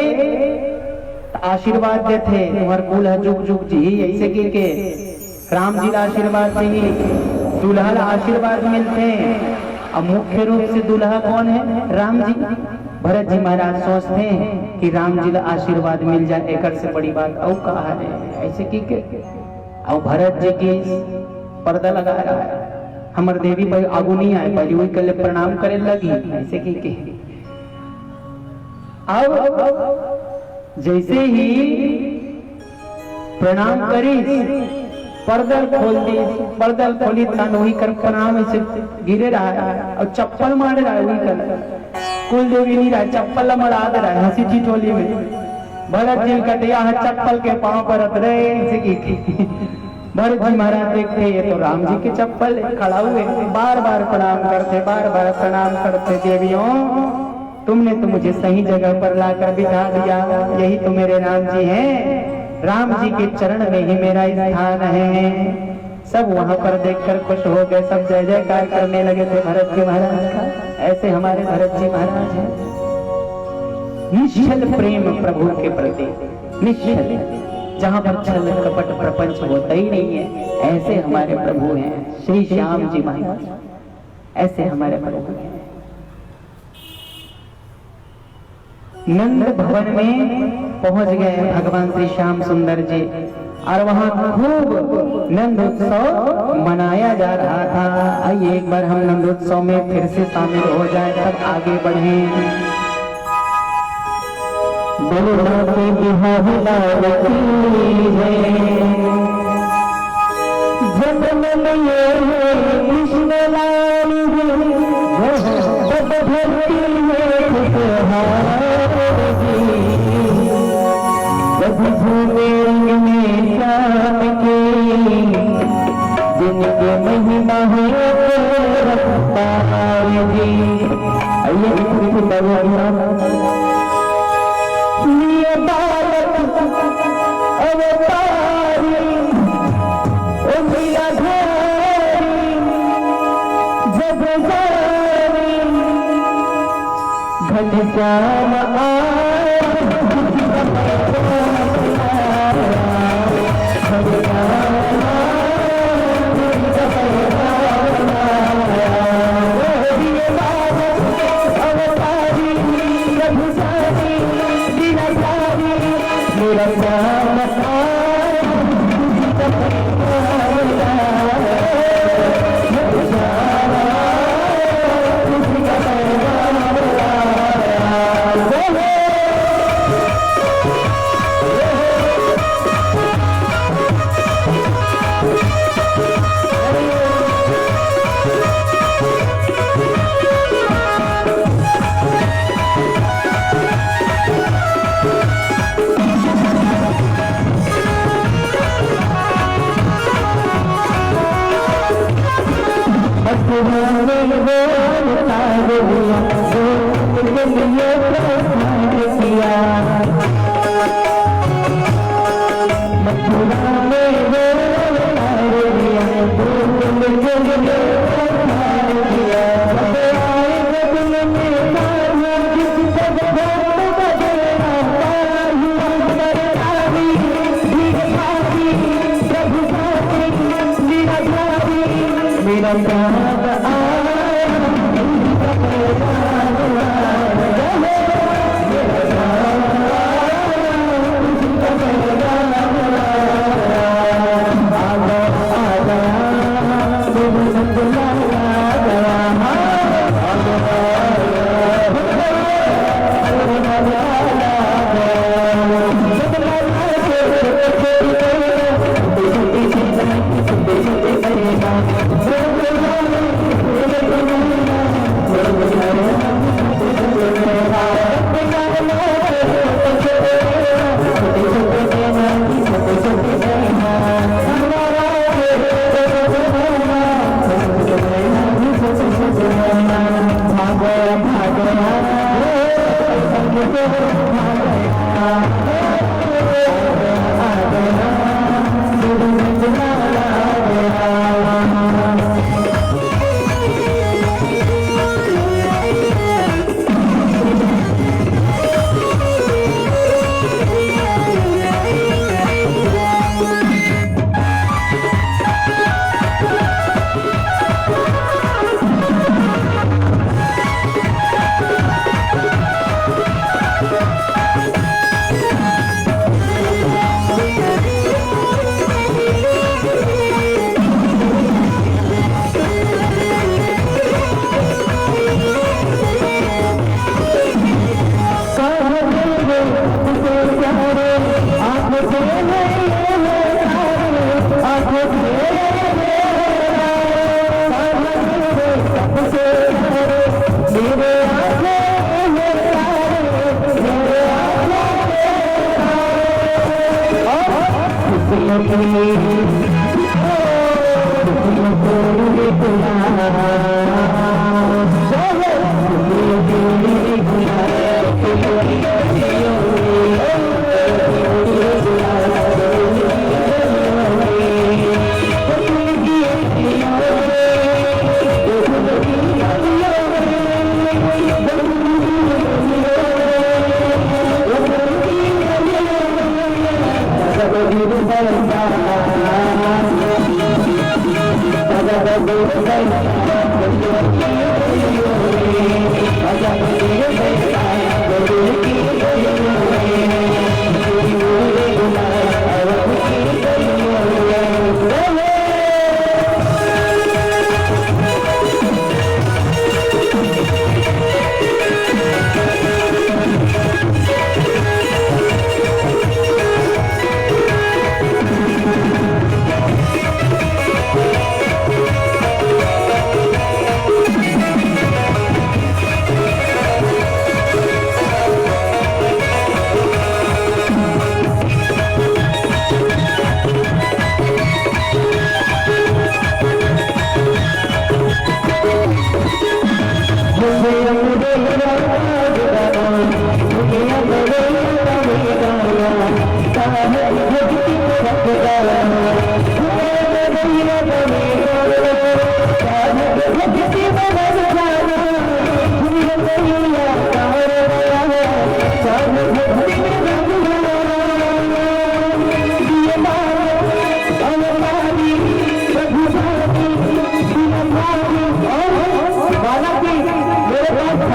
आशीर्वाद देते तुम्हार कुल है जुग जुग जी। ऐसे के राम जी आशीर्वाद चाहिए, दूल्हा आशीर्वाद मिलते हैं। अब मुख्य रूप से दूल्हा कौन है, राम जी। भरत जी महाराज सोचते हैं कि राम जी का आशीर्वाद मिल जाए, एक से बड़ी बात और कहा है। ऐसे की के और भरत जी की पर्दा लगा रहा है। हमार देवी भाई आगू नहीं आए, पहले वही कल प्रणाम करे लगी। ऐसे की के अब जैसे ही प्रणाम करी पर्दल खोल दी, पर्दल खोली तन वही कर प्रणाम से गिरे रहा है और चप्पल मार रहा है। वही कर कुल देवी नहीं रहा, चप्पल मरा दे रहा है हंसी ठिठोली में। भरत जी कटिया चप्पल के पांव पर रत भरत जी महाराज देखते ये तो राम जी के चप्पल खड़ा हुए, बार बार प्रणाम करते, बार बार प्रणाम करते। देवियों तुमने तो मुझे सही जगह पर लाकर बिठा दिया, यही तो मेरे राम जी हैं। राम जी के चरण में ही मेरा स्थान है। सब वहां पर देखकर खुश हो गए, सब जय जयकार करने लगे थे भरत जी महाराज का। ऐसे हमारे भरत जी महाराज हैं, निश्चल प्रेम प्रभु के प्रति, निश्चल जहां पर छल कपट प्रपंच होता ही नहीं है। ऐसे हमारे प्रभु हैं श्री श्याम जी महाराज, ऐसे हमारे प्रभु हैं। नंद भवन में पहुंच गए भगवान श्री श्याम सुंदर जी और वहां खूब नंद उत्सव मनाया जा रहा था। आइए एक बार हम नंद उत्सव में फिर से शामिल हो जाए, तब आगे बढ़े। जिनके महिमा हो घनश्याम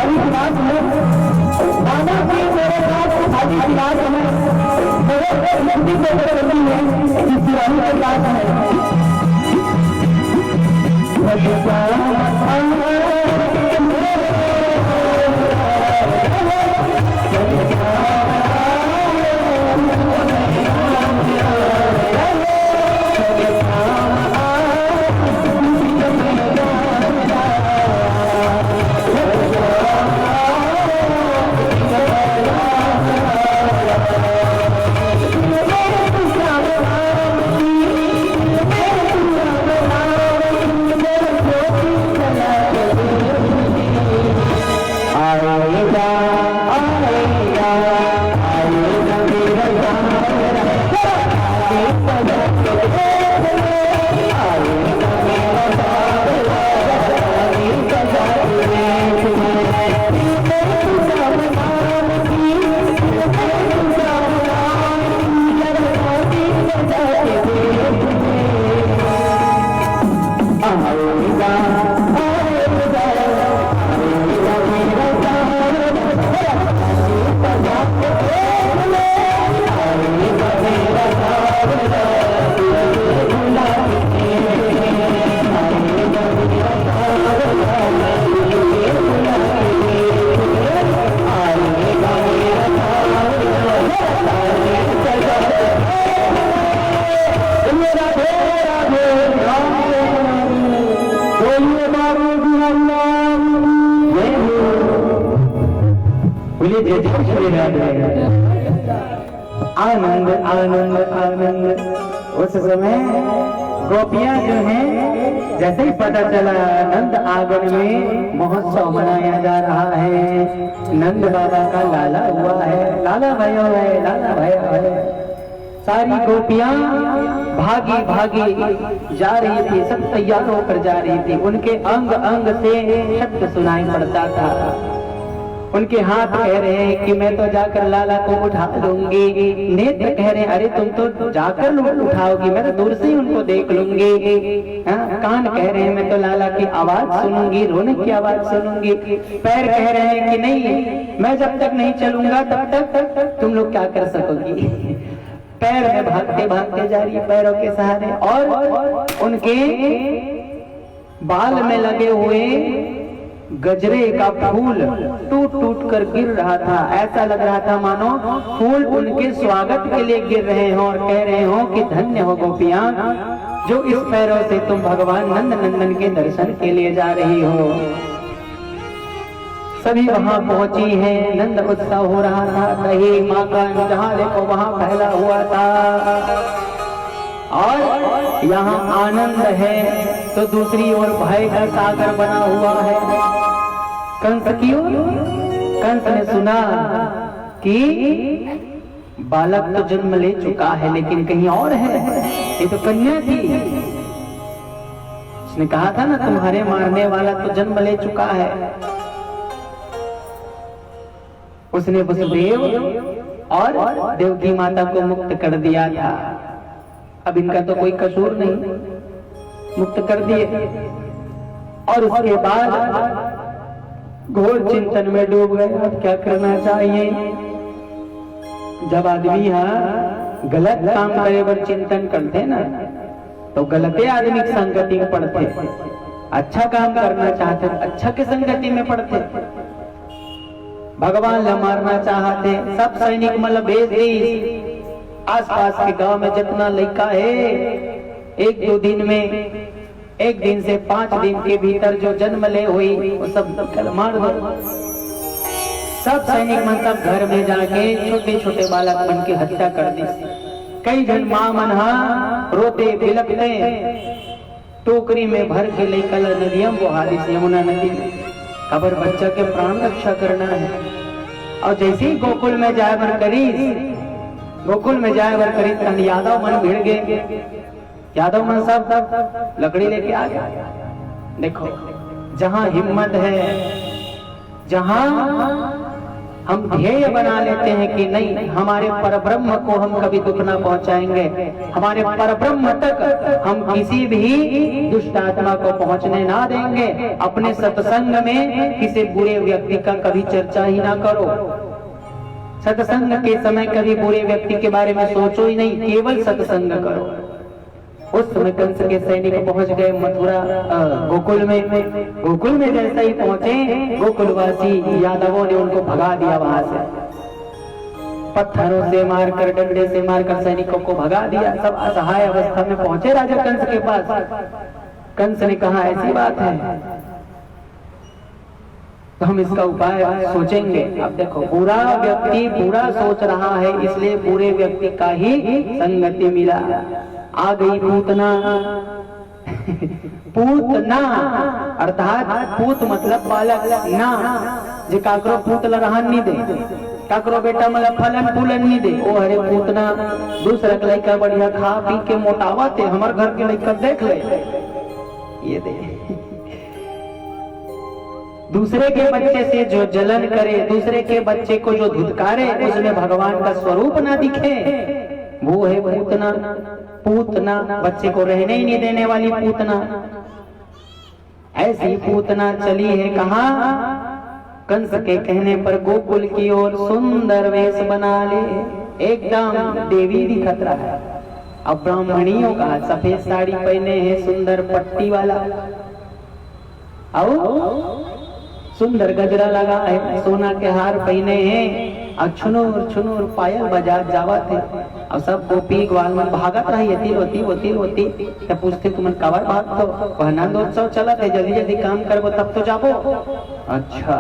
हरी क्लास में दादा जी मेरे साथ हरी क्लास में मेरे नदी को बदलती है जिस पुरानी क्लास है आनंद आनंद आनंद। उस समय गोपियां जो हैं जैसे ही पता चला नंद आंगन में महोत्सव मनाया जा रहा है, नंद बाबा का लाला हुआ है, लाला भयो है, लाला भयो है, सारी गोपियां भागी भागी जा रही थी, सब तैयार होकर जा रही थी। उनके अंग अंग से शब्द सुनाई पड़ता था, उनके हाथ कह रहे हैं कि मैं तो जाकर लाला को उठा लूंगी, नेत्र कह रहे हैं अरे तुम तो जाकर उठाओगी, मैं तो दूर से ही उनको देख लूंगी। कान कह रहे हैं मैं तो लाला की आवाज सुनूंगी, रोने की आवाज सुनूंगी। पैर कह रहे हैं कि नहीं, मैं जब तक नहीं चलूंगा तब तक तुम लोग क्या कर सकोगी। पैर में भागते भागते जा रही है पैरों के सहारे, और उनके बाल में लगे हुए गजरे का फूल टूट टूट कर गिर रहा था। ऐसा लग रहा था मानो फूल उनके स्वागत के लिए गिर रहे हो और कह रहे हो कि धन्य हो गोपियां जो इस पैरों से तुम भगवान नंद नंदन के दर्शन के लिए जा रही हो। सभी वहां पहुंची हैं, नंद उत्सव हो रहा था, कहीं माँ का जहां देखो वहां फैला हुआ था, और यहाँ आनंद है तो दूसरी ओर भय का सागर बना हुआ है। कंस की ओर, कंस ने सुना कि बालक तो जन्म ले चुका है लेकिन कहीं और है, ये तो कन्या थी। उसने कहा था ना तुम्हारे मारने वाला तो जन्म ले चुका है। उसने वसुदेव और देवकी माता को मुक्त कर दिया था, अब इनका तो कोई कसूर नहीं, मुक्त कर दिए। और उसके बाद घोर चिंतन में डूब गए, अब क्या करना चाहिए। जब आदमी यहाँ गलत काम करे पर चिंतन करते ना तो गलते आदमी की संगति में पड़ते, अच्छा काम करना चाहते अच्छा की संगति में पड़ते। भगवान ला मारना चाहते, सब सैनिक मतलब भेज दी, आसपास के गांव में जितना लड़का है एक दो दिन में, एक दिन से 5 दिन के भीतर जो जन्म ले हुई वो सब मार दो। सब सैनिक मन सब घर में जाके छोटे छोटे बालक मन की हत्या कर दी। कई जन मां मनहा रोते बिलखते टोकरी में भर के लेकर नदियां बहा दी, यमुना नदी में। खबर बच्चा के प्राण रक्षा करना है। और जैसे ही गोकुल में जाए बर करी, गोकुल में जाए बर करी तन यादव मन भिड़ गए। यादव मन सब लकड़ी लेके आ गया। देखो जहां हिम्मत है, जहां हम ध्येय बना लेते हैं कि नहीं, हमारे परब्रह्म को हम कभी दुख ना पहुंचाएंगे, हमारे परब्रह्म तक हम किसी भी दुष्ट आत्मा को पहुंचने ना देंगे। अपने सत्संग में किसी बुरे व्यक्ति का कभी चर्चा ही ना करो, सत्संग के समय कभी बुरे व्यक्ति के बारे में सोचो ही नहीं, केवल सत्संग करो। उस समय कंस के सैनिक पहुंच गए मथुरा गोकुल में। गोकुल में जैसे ही पहुंचे, गोकुलवासी यादवों ने उनको भगा दिया वहां से, पत्थरों से मारकर, डंडे से मारकर सैनिकों को भगा दिया। सब असहाय अवस्था में पहुंचे राजा कंस के पास। कंस ने कहा ऐसी बात है तो हम इसका उपाय सोचेंगे। अब देखो, बुरा व्यक्ति बुरा सोच रहा है, इसलिए बुरे व्यक्ति का ही संगति मिला। आ गई पूतना। पूतना अर्थात पूत मतलब बालक, ना जे काकरो पूतला रहन नहीं दे, काकरो बेटा मतलब फलन फूलन नहीं दे। ओ अरे पूतना, दूसरा के लड़का बढ़िया खा पी के मोटावा थे, हमारे घर के लड़का देख ले, ये दे। दूसरे के बच्चे से जो जलन करे, दूसरे के बच्चे को जो धुतकारे, उसमें भगवान का स्वरूप ना दिखे, वो है पूतना। पूतना बच्चे को रहने ही नहीं देने वाली पूतना। ऐसी पूतना चली है कहाँ? कंस के कहने पर गोकुल की ओर सुंदर वेश बना ले, एकदम देवी दिखत रहा है। अब ब्राह्मणियों का सफेद साड़ी पहने हैं, सुंदर पट्टी वाला, और सुंदर गजरा लगा है, सोना के हार पहने हैं, और छुनूर छुनूर पायल बजा जावा थे। और सब गोपी ग्वाल मन भागत रही, होती तब पूछते तुम कवर भाग तो पहना दो चला थे, जल्दी जल्दी काम करबो तब तो जाबो। अच्छा,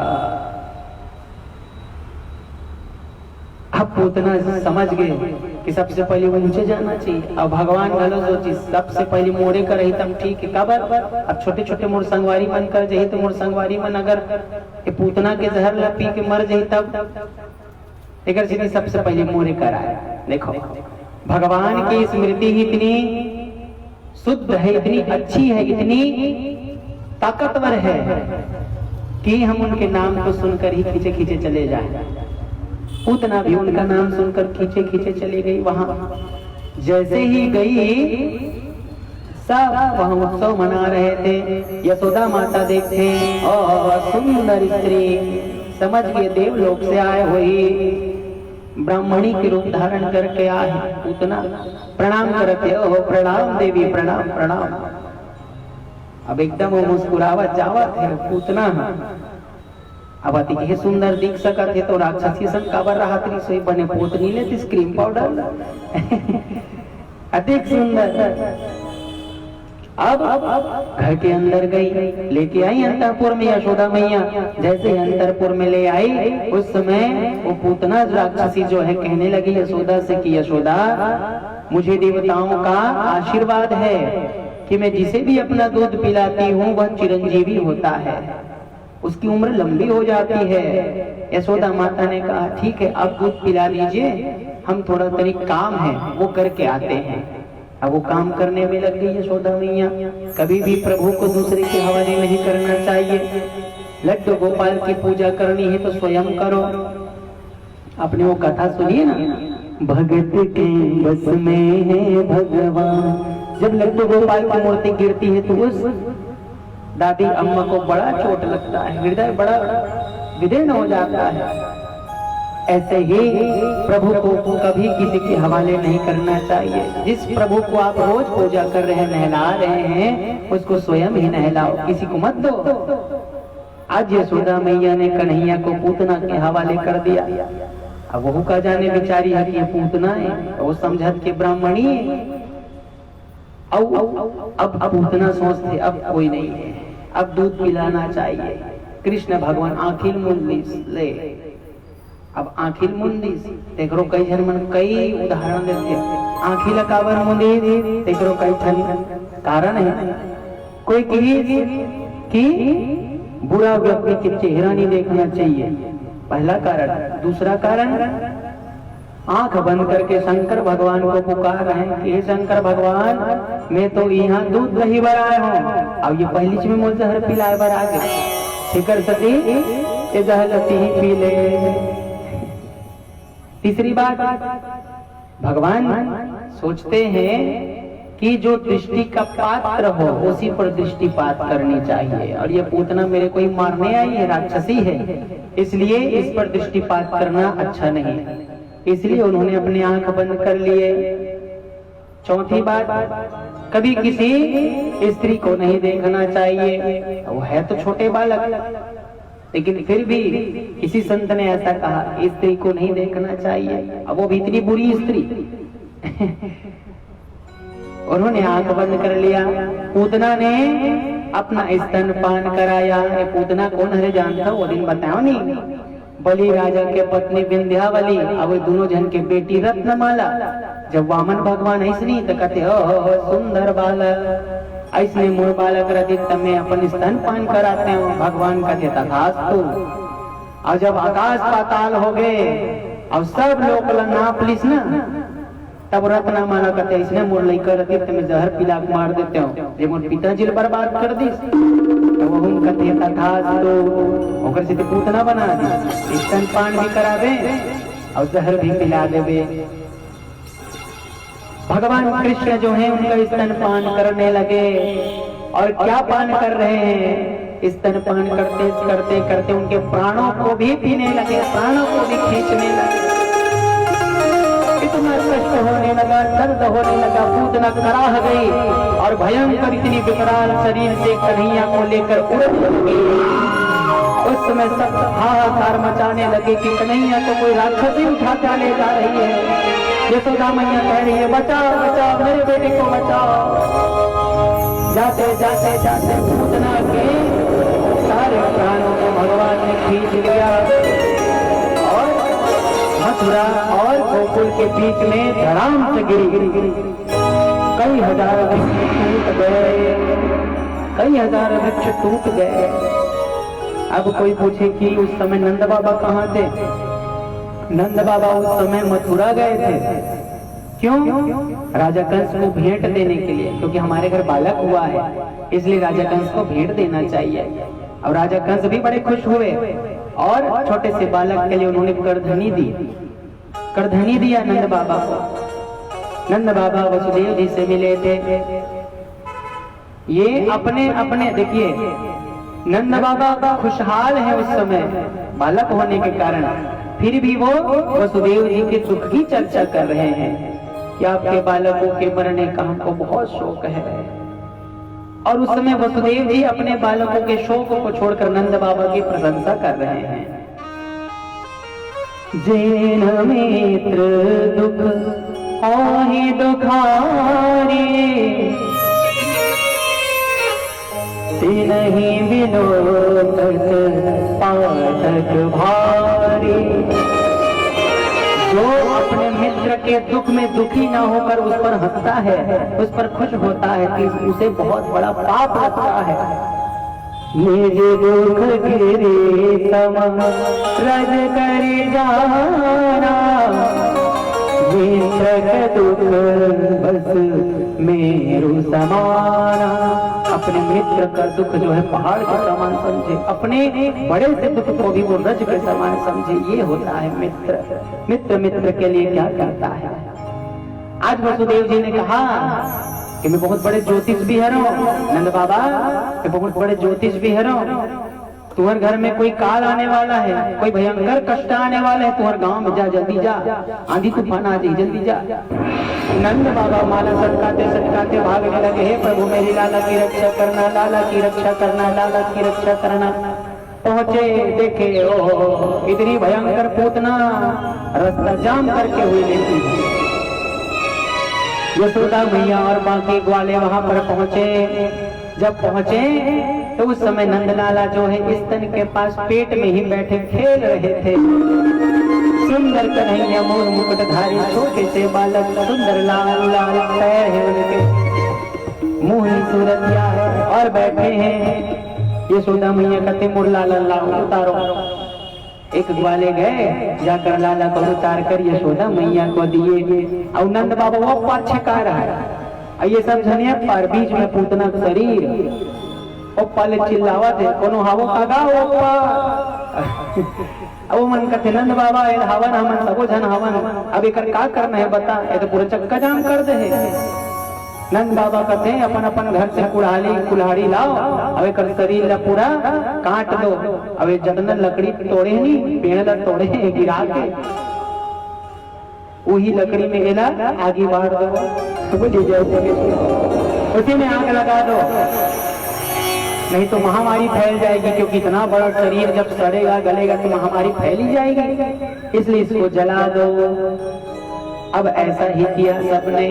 अब पूतना समझ गए कि सबसे पहले वो मुझे जाना चाहिए। अब भगवान गलो सोची, सबसे पहले मोरे कर रही तब ठीक है, कबर अब छोटे छोटे मोर संगवारी मन कर जाही तो मोर संगवारी मन अगर पूतना के जहर ला पी के मर जाही तब एक सीधी सबसे पहले मोरे कर आए। देखो, भगवान की स्मृति ही इतनी शुद्ध है, इतनी अच्छी है, इतनी ताकतवर है कि हम उनके नाम को सुनकर ही खींचे खींचे चले जाए। पूतना भी उनका नाम सुनकर खींचे खींचे चली गई। वहां जैसे ही गई, सब वहां उत्सव मना रहे थे। यशोदा माता देखते और सुंदर स्त्री, समझ गए देवलोक से आए हुई, ब्राह्मणी के रूप धारण करके आए। पूतना प्रणाम करते, ओह प्रणाम देवी, प्रणाम प्रणाम। अब एकदम वो मुस्कुरावत जावत है पूतना। अब अति के सुंदर दिख सकत है तो राक्षसी संग काबर रहा सोई बने पोतनी लेती क्रीम पाउडर अधिक सुंदर। अब घर के अंदर गई, लेके आई अंतःपुर में यशोदा मैया। जैसे अंतःपुर में ले आई, उस समय वो पूतना राक्षसी जो है कहने लगी यशोदा से कि यशोदा, मुझे देवताओं का आशीर्वाद है कि मैं जिसे भी अपना दूध पिलाती हूँ वह चिरंजीवी होता है, उसकी उम्र लंबी हो जाती है। यशोदा माता ने कहा ठीक है, आप दूध पिला लीजिए, हम थोड़ा तरीक काम है वो करके आते हैं। अब वो काम करने में लग गई यशोदा मैया। कभी भी प्रभु को दूसरे के हवाले नहीं करना चाहिए। लड्डू गोपाल की पूजा करनी है तो स्वयं करो। आपने वो कथा सुनिए ना, भगत के बस में है भगवान। जब लड्डू गोपाल की मूर्ति गिरती है तो उस दादी अम्मा को बड़ा चोट लगता है, हृदय बड़ा विदीर्ण हो जाता है। ऐसे ही प्रभु को कभी किसी के हवाले नहीं करना चाहिए। जिस प्रभु को आप रोज पूजा कर रहे हैं, नहला रहे हैं, उसको स्वयं ही नहलाओ, किसी को मत दो। आज यशोदा मैया ने कन्हैया को पूतना के हवाले कर दिया। अब वहू का जाने बेचारी है कि ये पूतना है, वो समझत के ब्राह्मणी है। अब पूतना सोचते अब कोई नहीं है, अब दूध पिलाना चाहिए। कृष्ण भगवान आखिल मुंदिस ले, अब आखिल मुंदिस देखो कई जन मन कई उदाहरण देते। आखिल कावर मुंदिस देखो कई कारण है। कोई कि बुरा व्यक्ति के चेहरा नहीं देखना चाहिए, पहला कारण। दूसरा कारण, आंख बंद करके शंकर भगवान को पुकार रहे हैं कि शंकर भगवान, मैं तो यहाँ दूध दही बराए हूँ, अब ये पहली चीज में मुझे जहर पिलाए बर आ गए, फिकर सती ये जहर लती ही पी ले। तीसरी बात, भगवान सोचते हैं कि जो दृष्टि का पात्र हो उसी पर दृष्टिपात करनी चाहिए, और ये पूतना मेरे को ही मारने आई है, राक्षसी है, इसलिए इस पर दृष्टिपात करना अच्छा नहीं, इसलिए उन्होंने अपनी आंख बंद कर लिए। चौथी बात, कभी किसी स्त्री को नहीं देखना चाहिए, वो है तो छोटे बालक, लेकिन फिर भी किसी संत ने ऐसा कहा स्त्री को नहीं देखना चाहिए, अब वो भी इतनी बुरी स्त्री उन्होंने आंख बंद कर लिया। पूतना ने अपना स्तनपान कराया। ये पूतना कौन है जानता हो? वो दिन बताओ नहीं, बलि राजा के पत्नी विंध्यावली, अब दोनों जन के बेटी रत्नमाला। जब वामन भगवान ऐसनी तो कहते हो सुंदर बालक, ऐसने मोर बालक रदित में अपन स्तनपान कराते हो। भगवान कहते तथास्तु। और जब आकाश पाताल हो गए और सब लोग नाप लिस ना, तब रत्नमाला कहते इसने मोर लेकर रदित में जहर पिला मार देते हो, ये मोर पिताजी बर्बाद कर दी। तो वो हम कहते तथास्तु, ओकर से पूतना बना दी, स्तनपान भी करा दे और जहर भी पिला देवे। भगवान कृष्ण जो है उनका स्तनपान करने लगे, और क्या पान कर रहे हैं? स्तनपान करते करते करते उनके प्राणों को भी पीने लगे, प्राणों को भी खींचने लगे। इतना कष्ट होने लगा, दर्द होने लगा, पूतना कराह गई और भयंकर इतनी विकराल शरीर से कन्हैया को लेकर उड़ गई। उस समय सब हाहाकार मचाने लगे कि कन्हैया तो कोई राक्षसी उठा कर ले जा रही है। यशोदा मैया कह रही है बचाओ बचाओ मेरे बेटे को बचाओ। जाते जाते जाते पूतना के सारे प्राणों को भगवान ने खींच लिया और मथुरा और गोकुल के बीच में धड़ाम से गिरी। कई हजार वृक्ष टूट गए, कई हजार वृक्ष टूट गए। अब कोई पूछे कि उस समय नंद बाबा कहाँ थे? नंद बाबा उस समय मथुरा गए थे। क्यों? राजा कंस को भेंट देने के लिए, क्योंकि हमारे घर बालक हुआ है, इसलिए राजा कंस को भेंट देना चाहिए। और राजा कंस भी बड़े खुश हुए और छोटे से बालक के लिए उन्होंने करधनी दी, करधनी दिया नंद बाबा को। नंद बाबा वसुदेव जी से मिले थे। ये अपने अपने देखिए, नंद बाबा खुशहाल है उस समय बालक होने के कारण, फिर भी वो वसुदेव जी के दुख की चर्चा कर रहे हैं कि आपके बालकों के मरने का हमको बहुत शोक है। और उस समय वसुदेव जी अपने बालकों के शोक को छोड़कर नंद बाबा की प्रशंसा कर रहे हैं। जेन मित्र दुख आहि दुखारी, तिनहि विलोकत पाठक भारी। जो अपने मित्र के दुख में दुखी ना होकर उस पर हंसता है, उस पर खुश होता है कि उसे बहुत बड़ा पाप लगता है। ये जो दुख गिरे सम रज कर जाना, मित्र दुख बस मेरु समाना। अपने मित्र का दुख जो है पहाड़ के समान समझे, अपने बड़े से दुख को भी वो रज के समान समझे। ये होता है मित्र। मित्र मित्र के लिए क्या करता है। आज वसुदेव जी ने कहा कि मैं बहुत बड़े ज्योतिष भी हूँ, नंद बाबा मैं बहुत बड़े ज्योतिष भी हूँ। तुम्हारे घर में कोई काल आने वाला है, कोई भयंकर कष्ट आने वाला है, तुम्हारे गांव में जा, जल्दी जा, आंधी तूफान आ जाए, जल्दी जा। नंद बाबा माला सटकाते सटकाते भागने लगे, हे प्रभु मेरी लाला की रक्षा करना, लाला की रक्षा करना, लाला की रक्षा करना। पहुंचे, देखे ओहो इतनी भयंकर पूतना रास्ता जाम करके हुई लेती है। यशोदा मैया और बाकी ग्वाले वहां पर पहुंचे। जब पहुंचे तो उस समय नंदलाला जो है स्तन के पास पेट में ही बैठे खेल रहे थे। सुंदर कन्हैया मोर मुकुटधारी छोटे से बालक, सुंदर लाल लाल पैर है उनके, मुंह ही सूरतिया है और बैठे हैं। यशोदा मैया कहते मोर लाला लाओ उतारो। एक ग्वाले गए, जाकर लाला को उतार कर यशोदा मैया को दिए। और नंद बाबा वो पार छका रहा है। ये सब झनिया पार बीच में पूतना शरीर ओप्पा ले चिल्लावा थे, कोनो हावो कागा ओप्पा अब वो मन कहते नंद बाबा ये हवन हमन सबो जन हवन, अब एक का करना है बता, ये तो पूरा चक्का जाम कर दे है। नंद बाबा कहते हैं अपन अपन घर से कुल्हाड़ी लाओ, अब एक शरीर ला पूरा काट दो, अब ये जतन लकड़ी तोड़े नहीं पेड़ ला तोड़े गिरा के वही लकड़ी में एला आगे बाढ़ दो, बोलिए जय श्री कृष्ण। उसी में आग लगा दो, नहीं तो महामारी फैल जाएगी, क्योंकि इतना बड़ा शरीर जब सड़ेगा गलेगा तो महामारी फैली जाएगी, इसलिए इसको जला दो। अब ऐसा ही किया सबने,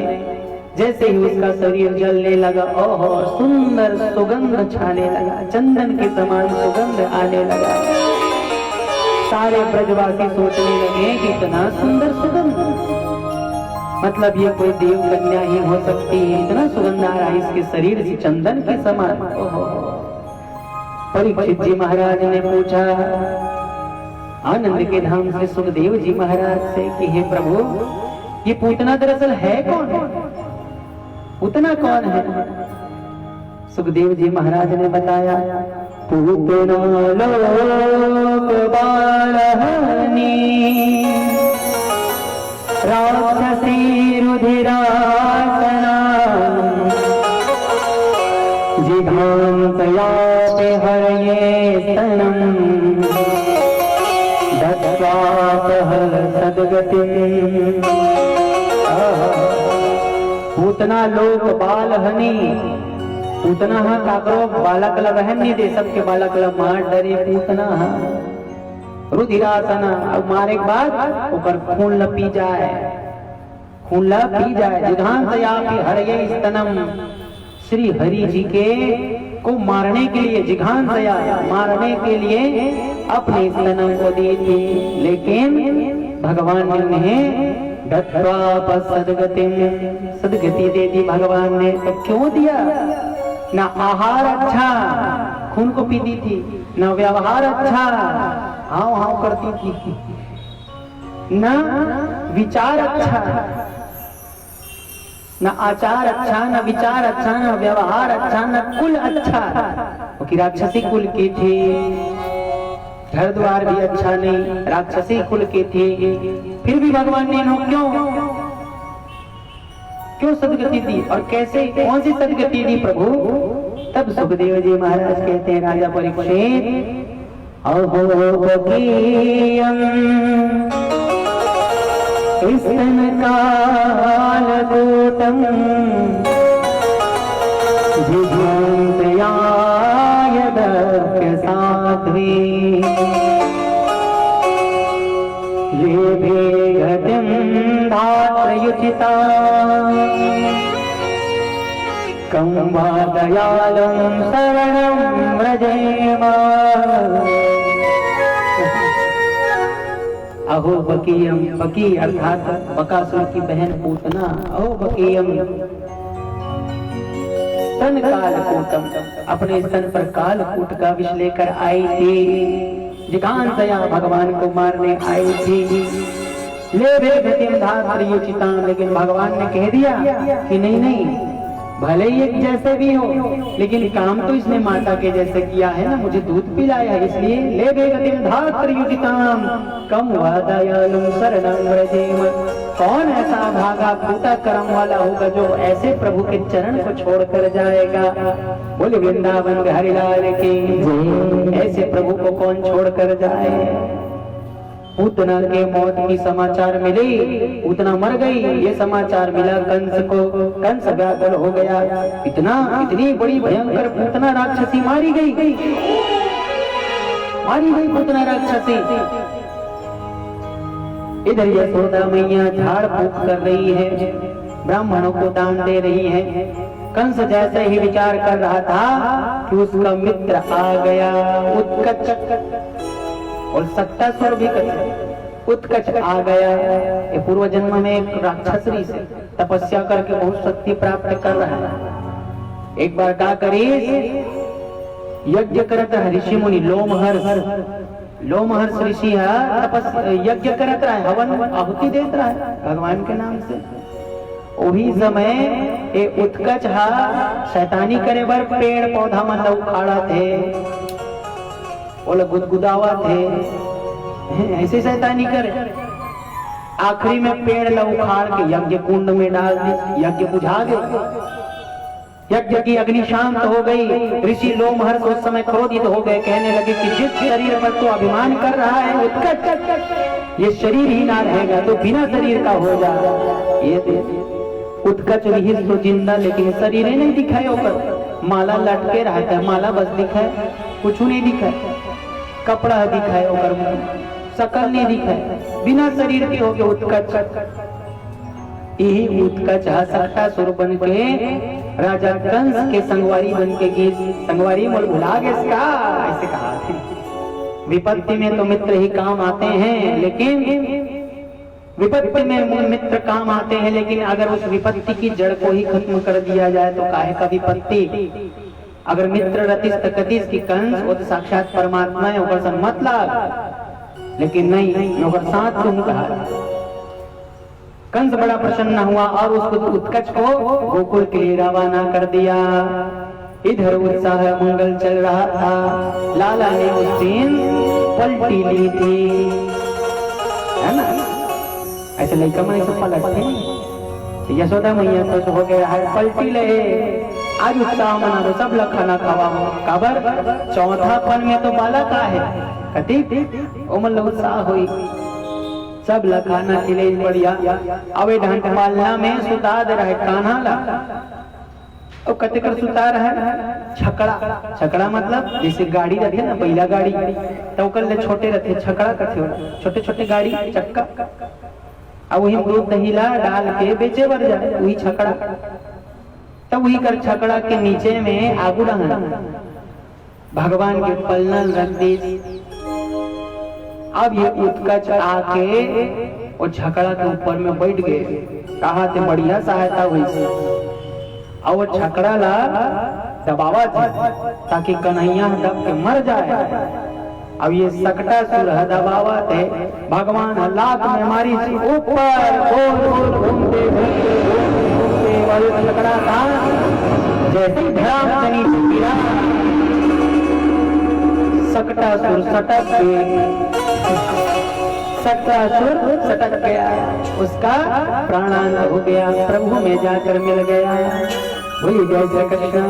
जैसे ही उसका शरीर जलने लगा, ओहो सुंदर सुगंध छाने लगा, चंदन के समान सुगंध आने लगा। सारे ब्रजवासी सोचने लगे कि इतना सुंदर सुगंध, मतलब ये कोई देव कन्या ही हो सकती है, इतना सुगंध आ रहा है इसके शरीर से चंदन के समान। ओहो। परीक्षित जी महाराज ने पूछा आनंद के धाम से सुखदेव जी महाराज से कि हे प्रभु, ये पूतना दरअसल है कौन है, पूतना कौन है? सुखदेव जी महाराज ने बताया पूतना लोक बालहनी राक्षसी रुधिरासना जिघांतया हरये स्तनम दत्वापहर सद्गतिम्। पूतना लोक बालहनी, पूतना काकरो बालक लहन नहीं दे, सबके बालक मार डरे पूतना। रुधिरासना, अब मारे के बाद ऊपर खून ल पी जाए, खून ल पी जाए। जिघांतयापि हरये स्तनम, श्री हरि जी के को मारने के लिए, जिघांतया मारने के लिए अपने स्तनम को दी थी, लेकिन भगवान ने सदगति दे दी। भगवान ने तो क्यों दिया? ना आहार अच्छा, खून को पीती थी, ना व्यवहार अच्छा, हाव हाव करती थी, ना विचार अच्छा, ना आचार अच्छा, ना विचार अच्छा, ना व्यवहार अच्छा, ना कुल अच्छा, क्योंकि राक्षसी कुल की थी, घर द्वार भी अच्छा नहीं, राक्षसी कुल की थी, फिर भी भगवान ने इन्हों क्यों सदगति दी और कैसे, कौन सी सदगति दी प्रभु? तब सुखदेव जी महाराज कहते हैं राजा परीक्षित, अहो बकीयम स्तन कालकूटम जिघांतया यदप्य साध्वी ये गतिं धात्रयुचिता कं वा दयालं शरणं व्रजेम। अहो बकीयम, बकी अर्थात बकासुर की बहन पूतना, अहो बकीयम स्तन कालकूटम, अपने स्तन पर कालकूट का विष लेकर आई थी, जिघांतया भगवान को मारने आई थी। ले गतिम धात्रयुचिता, लेकिन भगवान ने कह दिया कि नहीं नहीं, भले ही एक जैसे भी हो, लेकिन काम तो इसने माता के जैसे किया है ना, मुझे दूध पिलाया, इसलिए ले गतिम धात्रयुचिताम कम वा दयालुं शरणं व्रजेम। कौन ऐसा भागा पूता कर्म वाला होगा जो ऐसे प्रभु के चरण को छोड़कर जाएगा? बोले वृंदावन हरिलाल की जय। ऐसे प्रभु को कौन छोड़कर जाए? पूतना के मौत की समाचार मिली, पूतना मर गई, ये समाचार मिला कंस को, कंस व्याकुल हो गया, इतनी बड़ी भयंकर पूतना राक्षसी मारी गई पूतना राक्षसी। इधर यशोदा मैया झाड़ फूक कर रही है, ब्राह्मणों को दान दे रही है। कंस जैसे ही विचार कर रहा था कि उसका मित्र आ गया उत्कच, और सत्तासुर भी उत्कच आ गया। ये पूर्व जन्म में एक राक्षसी से तपस्या करके बहुत शक्ति प्राप्त कर रहा है। एक बार क्या करी, यज्ञ करत ऋषि मुनि लोमहर्ष ऋषि यज्ञ करत रहा है, हवन आहुति देता है भगवान के नाम से। वही समय ये उत्कच शैतानी करे बर पेड़ पौधा मतलब उखाड़ा थे, बोले गुदगुदावा थे, ऐसे शैतानी करे। आखिरी में पेड़ ला उखाड़ के यज्ञ कुंड में डाल दी, यज्ञ बुझा गए। यज्ञ की अग्नि शांत हो गई। ऋषि लोमहर्ष उस समय क्रोधित हो गए, कहने लगे कि जिस शरीर पर तो अभिमान कर रहा है उत्कच, ये शरीर ही ना रहेगा तो बिना शरीर का हो जा। ये उत्कच भी तो जिंदा, लेकिन शरीर नहीं दिखाए ऊपर, माला लटके रहता है, माला बस दिखाए, कुछ नहीं दिखाए, कपड़ा दिखाए ऊपर, शकल नहीं दिखाए, बिना शरीर के हो गए उत्कच। यही उत्कच सकटासुर बन के राजा कंस के संगवारी बन के गीत, संगवारी मोल भुला गए इसका, ऐसे कहा। विपत्ति में तो मित्र ही काम आते हैं, लेकिन विपत्ति में मित्र काम आते हैं, लेकिन अगर उस विपत्ति की जड़ को ही खत्म कर दिया जाए तो काहे का विपत्ति। अगर मित्र रतिस तकतिस की कंस वो तो साक्षात परमात्मा है, ओकर संग मत लाग, लेकिन नहीं ओकर साथ तुम कहा। कंस बड़ा प्रसन्न हुआ और उसको उत्कच को गोकुल के लिए रवाना कर दिया। इधर उत्साह मंगल चल रहा था। लाला ने उस दिन पलटी ली थी, है ना, ऐसे लड़का मन सब पलटते। यशोदा मैया तो हो गया है पलटी ले, आज उत्साह मना दो, सब लोग खाना खावा। काबर चौथापन में तो बालक है कति उमल उत्साह हुई, सब ला खाना खिले बढ़िया। अवे ढंग पालना में सुता दे रहे कान्हा ला, और कते कर सुता रहे छकड़ा। छकड़ा मतलब जैसे गाड़ी रहते ना, पहला गाड़ी तो कल ले छोटे रहते, छकड़ा करते छोटे छोटे गाड़ी चक्का, अब वही दूध दहीला डाल के बेचे बर जाए, वही छकड़ा। तब वही कर छकड़ा के नीचे में आगू रहा भगवान के पलनल रख दी। अब ये उत्कच आके और छकड़ा के ऊपर में बैठ गए, कहा थे बढ़िया सहायता हुई से, और वो छकड़ा ला दबावा था ताकि कन्हैया दब के मर जाए। अब ये सकटासुर दबावा थे, भगवान लाख में मारी ऊपर घूमते वाले छकड़ा था, जैसे धराम से नीचे गिरा सकटासुर सटक गया, उसका प्राणांत हो गया, प्रभु में जाकर मिल गया। वही जय श्री कृष्ण।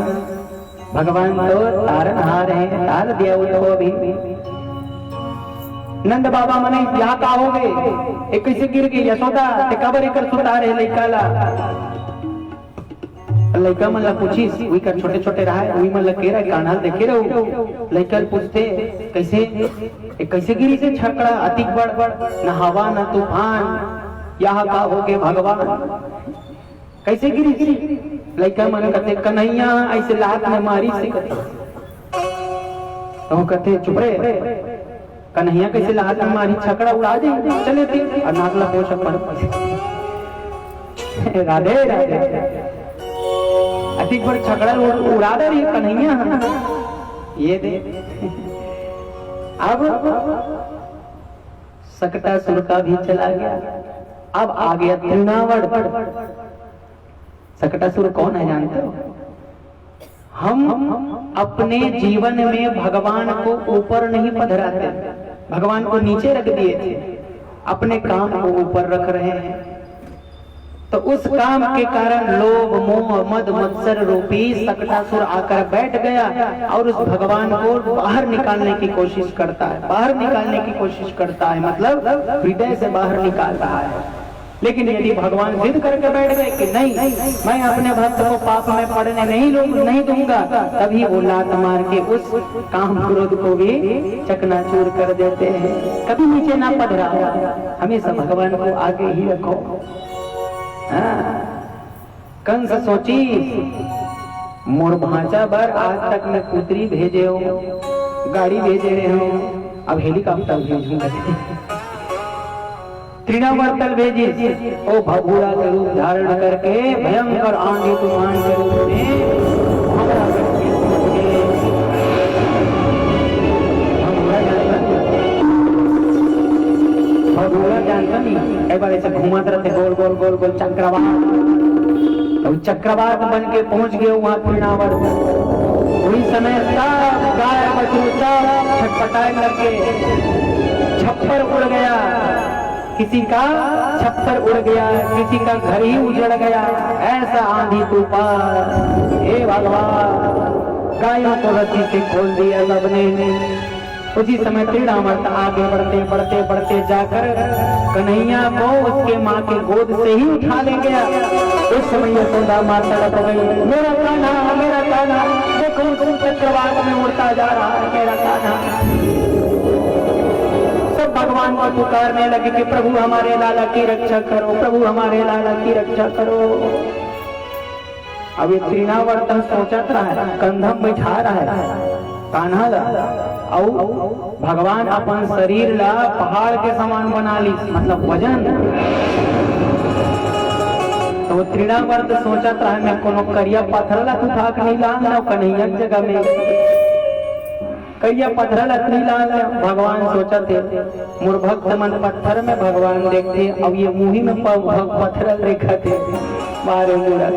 भगवान तो तारनहार है, तार दिया उसको भी। नंद बाबा मने क्या का हो गए, एक कैसे गिर गई यशोदा ते कबर एकर सुता रहे लइका ला। लइका मन ला पूछी, वही कर छोटे छोटे रहा है, वही मन ला केरा कान्हा देखे रहो। लइका पूछते कैसे गिरी से छकड़ा, अति बड़ न हवा न तूफान, यहाँ का हो गए भगवान, कैसे गिरी। लइका मन कहते कन्हैया ऐसे लात में मारी से, तो कहते चुप रे, कन्हैया कैसे लात में मारी, छकड़ा उड़ा दे चले थे और नागला पोछ राधे राधे। अधिक बड़ छकड़ा उड़ा दे रही कन्हैया, ये दे। अब सकटासुर का भी चला गया। अब आ गया तृणावर्त। सकटासुर कौन है जानते हो? हम अपने जीवन में भगवान को ऊपर नहीं पधराते, भगवान को नीचे रख दिए थे, अपने काम को ऊपर रख रहे हैं। तो उस काम के कारण लोभ मोह मद मत्सर रूपी सकटासुर आकर बैठ गया और उस भगवान को बाहर निकालने की कोशिश करता है, बाहर निकालने की कोशिश करता है, मतलब हृदय से बाहर निकाल रहा है। लेकिन यदि भगवान जिद करके बैठ गए कि नहीं, मैं अपने भक्त को पाप में पड़ने नहीं दूंगा, तभी वो लात मार के उस काम क्रोध को भी चकनाचूर कर देते हैं। कभी नीचे ना पधरा, हमेशा भगवान को आगे ही रखो। कंस सोची मोर भांचा बर आज तक मैं पुत्री भेजे हो, गाड़ी भेजे रहे हो, अब हेलीकॉप्टर भेजूंगा। तृणावर्तल भेजी, ओ भगुड़ा के रूप धारण करके भयंकर आंधी तूफान के रूप में भगुड़ा जानता नहीं, एक बार ऐसे घुमाते रहते गोल गोल गोल गोल चक्रवात, तो चक्रवात बन के पहुंच गए वहां तृणावर्त। वही समय सब गाय बछड़ू सब छटपटाए करके छप्पर उड़ गया, किसी का छप्पर उड़ गया, किसी का घर ही उजड़ गया, ऐसा आंधी तूफान। हे भगवान, गायों को रस्सी से खोल दिया सबने। उसी समय त्रिणावर्त आगे बढ़ते बढ़ते बढ़ते जाकर कन्हैया को उसके माँ के गोद से ही उठा ले गया। उस समय यशोदा माँ तड़प गई, मेरा कान्हा, देखो तुम चक्रवात में उड़ता जा रहा है मेरा कान्हा। सब भगवान को पुकारने लगे कि प्रभु हमारे लाला की रक्षा करो, प्रभु हमारे लाला की रक्षा करो। अब ये त्रिनावर्तन सोचत रहा है, कंधम बैठा रहा है कान्हा ला, और भगवान अपन शरीर ला पहाड़ के समान बना ली, मतलब वजन। तो वो त्रिनावर्त सोचत रहा मैं कोनो करिया पत्थर ला उठा के नहीं लान ना कन्हैया जगह में करिया पत्थर ला नहीं लान। भगवान सोचते मोर भक्त मन पत्थर में भगवान देखते, अब ये मुही में पत्थर देखते मारे मुरा।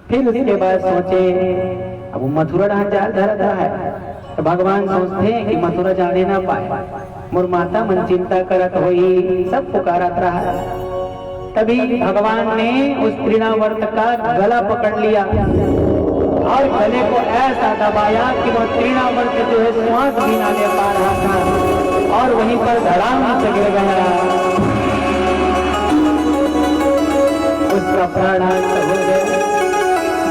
फिर उसके बाद सोचे अब मथुरा ढांचाल धरा रहा है, तो भगवान सोचते हैं कि मथुरा जाने ना पाए। मोर माता मन चिंता करत होई, सब पुकारत रहा। तभी भगवान ने उस त्रिनावर्त का गला पकड़ लिया और गले को ऐसा दबाया कि वो त्रिनावर्त जो है श्वास भी ना ले पा रहा था और वहीं पर धड़ाम से गिर गया। उसका प्राणांत हो गया।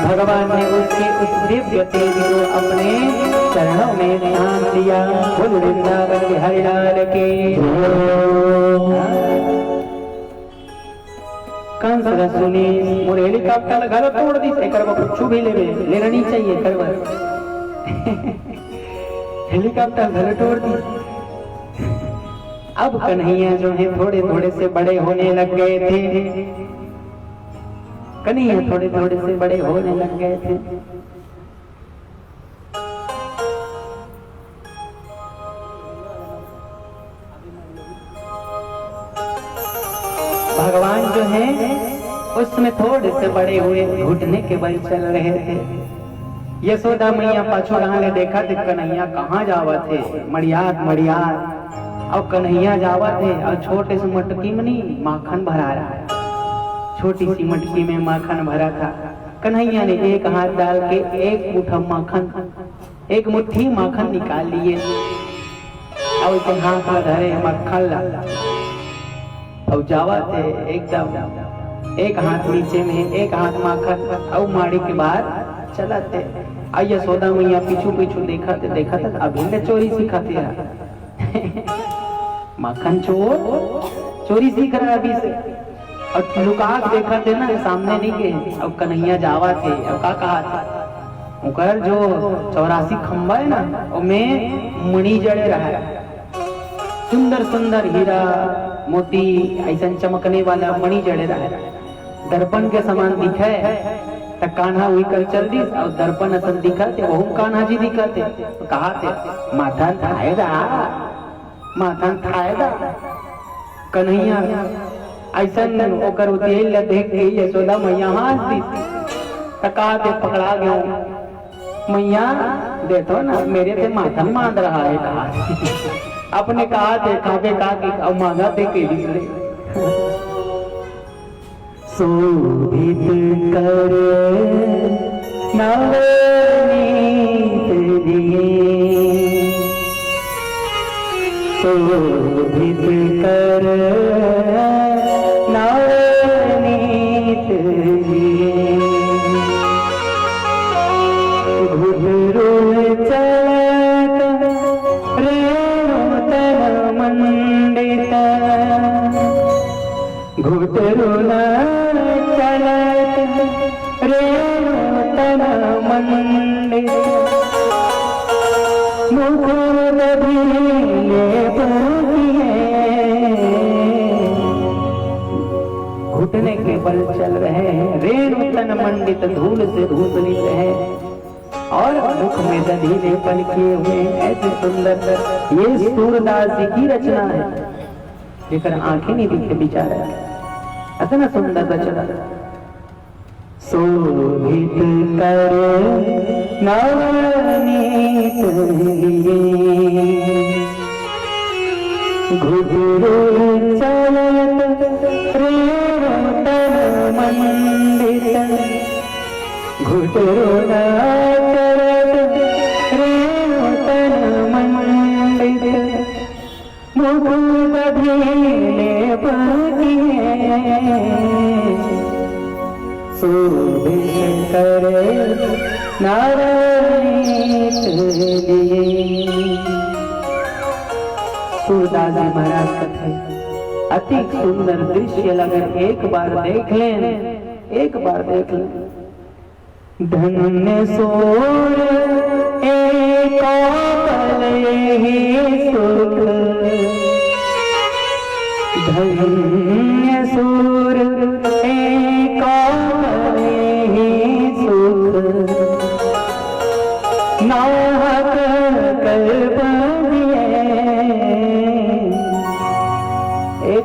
भगवान ने उसके उस दिव्य तेज को अपने चरणों में ध्यान दिया। बोल वृंदावन बिहारी लाल की। कंस सुनी मोर हेलीकॉप्टर घर तोड़ दी से करवा कुछ भी लेना नहीं चाहिए करवा हेलीकॉप्टर घर तोड़ दी। अब कन्हैया जो है थोड़े थोड़े से बड़े होने लग गए थे, कन्हैया थोड़े थोड़े से बड़े होने लग गए थे। भगवान जो है उसमें थोड़े से बड़े हुए, घुटने के बल चल रहे थे। यशोदा मैया पाछू रहने देखा थे कन्हैया कहाँ जावा थे, मड़ियात मड़ियात। और कन्हैया जावा थे और छोटे से मटकी में नहीं माखन भरा रहा है, छोटी सी मटकी में माखन भरा था। कन्हैया ने एक हाथ डाल के एक मुट्ठा माखन, एक मुट्ठी माखन निकाल लिए और इसे हाथ में धरे मक्खन ला और जावा थे एकदम एक हाथ नीचे में एक हाथ माखन और माड़ी के बाद चला थे। आइए यशोदा मैया पीछू पीछू देखा था अभी ले चोरी सिखाती है माखन चोरी सीख रहा अभी से। और लुका देखा थे ना सामने नहीं गए। अब कन्हैया जावा थे, अब का कहा था उकर जो 84 खंबा है ना उनमें मणि जड़े रहा है, सुंदर सुंदर हीरा मोती ऐसा चमकने वाला मणि जड़े रहा है। दर्पण के समान दिखे तो कान्हा हुई कर चल दी और दर्पण असन दिखाते वो कान्हा जी दिखाते। तो कहा थे माथन थाएगा कन्हैया ऐसा ओकर उतेल देख के यशोदा मैया हाथ दी। तो कहा थे पकड़ा गया मैया देखो ना मेरे से माथन मांग रहा है। कहा अपने कहा थे काबे का अब मांगा थे के लिए शोभित कर नवनीत दिए, शोभित कर नवनीत दिए, घुघरू चलत रेणुतन मंडित, घुघरू चलत रेणुतन मंडित, मुकुर धीले पूजिए। घुटने के बल चल रहे हैं, रेणुतन मंडित धूल से धूसरित है और मुख में दधीले पल किए हुए। ऐसे सुंदर ये सूरदास जी की रचना है, लेकर आंखें नहीं दिखते बेचारा, इतना सुंदर रचना। शोभित कर नवनीत लिए, घुघरू चलत प्रेम तन मंडित घुटरू चलत प्रेम तन मंडित मुकुंद धीले पतिए शोभे शंकर नारायण दिए। सूरदास जी महाराज कथे अति सुंदर दृश्य अगर एक बार देख लें, एक बार देख लें। धन्य सूर एक पल ही सुख, धन्य सूर एक पल ही सुख, नाहक कल्प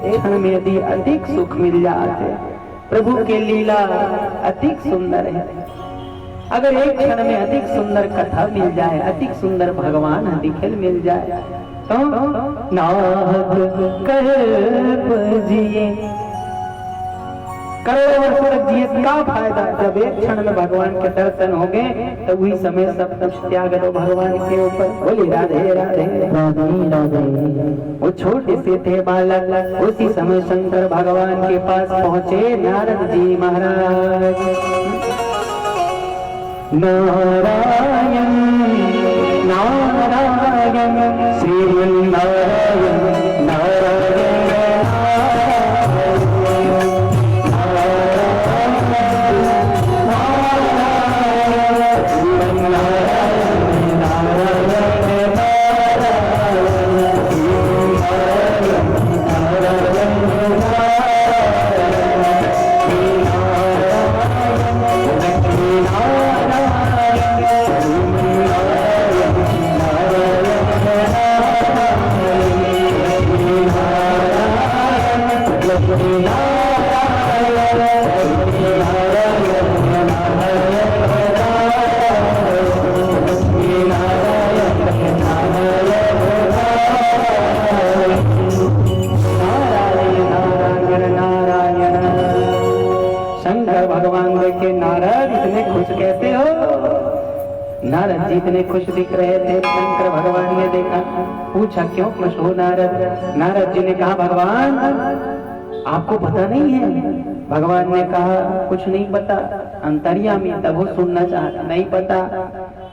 क्षण में यदि अधिक सुख मिल जाते। प्रभु के लीला अधिक सुंदर है। अगर एक क्षण में अधिक सुंदर कथा मिल जाए, अधिक सुंदर भगवान दिखल मिल जाए तो नाहक कल्प जिए, करोड़ों वर्ष तक जिए का फायदा। जब एक क्षण में भगवान के दर्शन हो गए तो वही समय सब कुछ त्याग दो भगवान के ऊपर। बोली राधे राधे राधे राधे। वो छोटे से थे बालक, उसी समय शंकर भगवान के पास पहुंचे नारद जी महाराज। नारायण नारायण श्री नारायण नारायण नारद जी इतने खुश दिख रहे थे। शंकर भगवान ने देखा, पूछा क्यों खुश हो नारद? नारद जी ने कहा भगवान आपको पता नहीं है? भगवान ने कहा कुछ नहीं पता। अंतर्यामी तब वो सुनना चाहता, नहीं पता।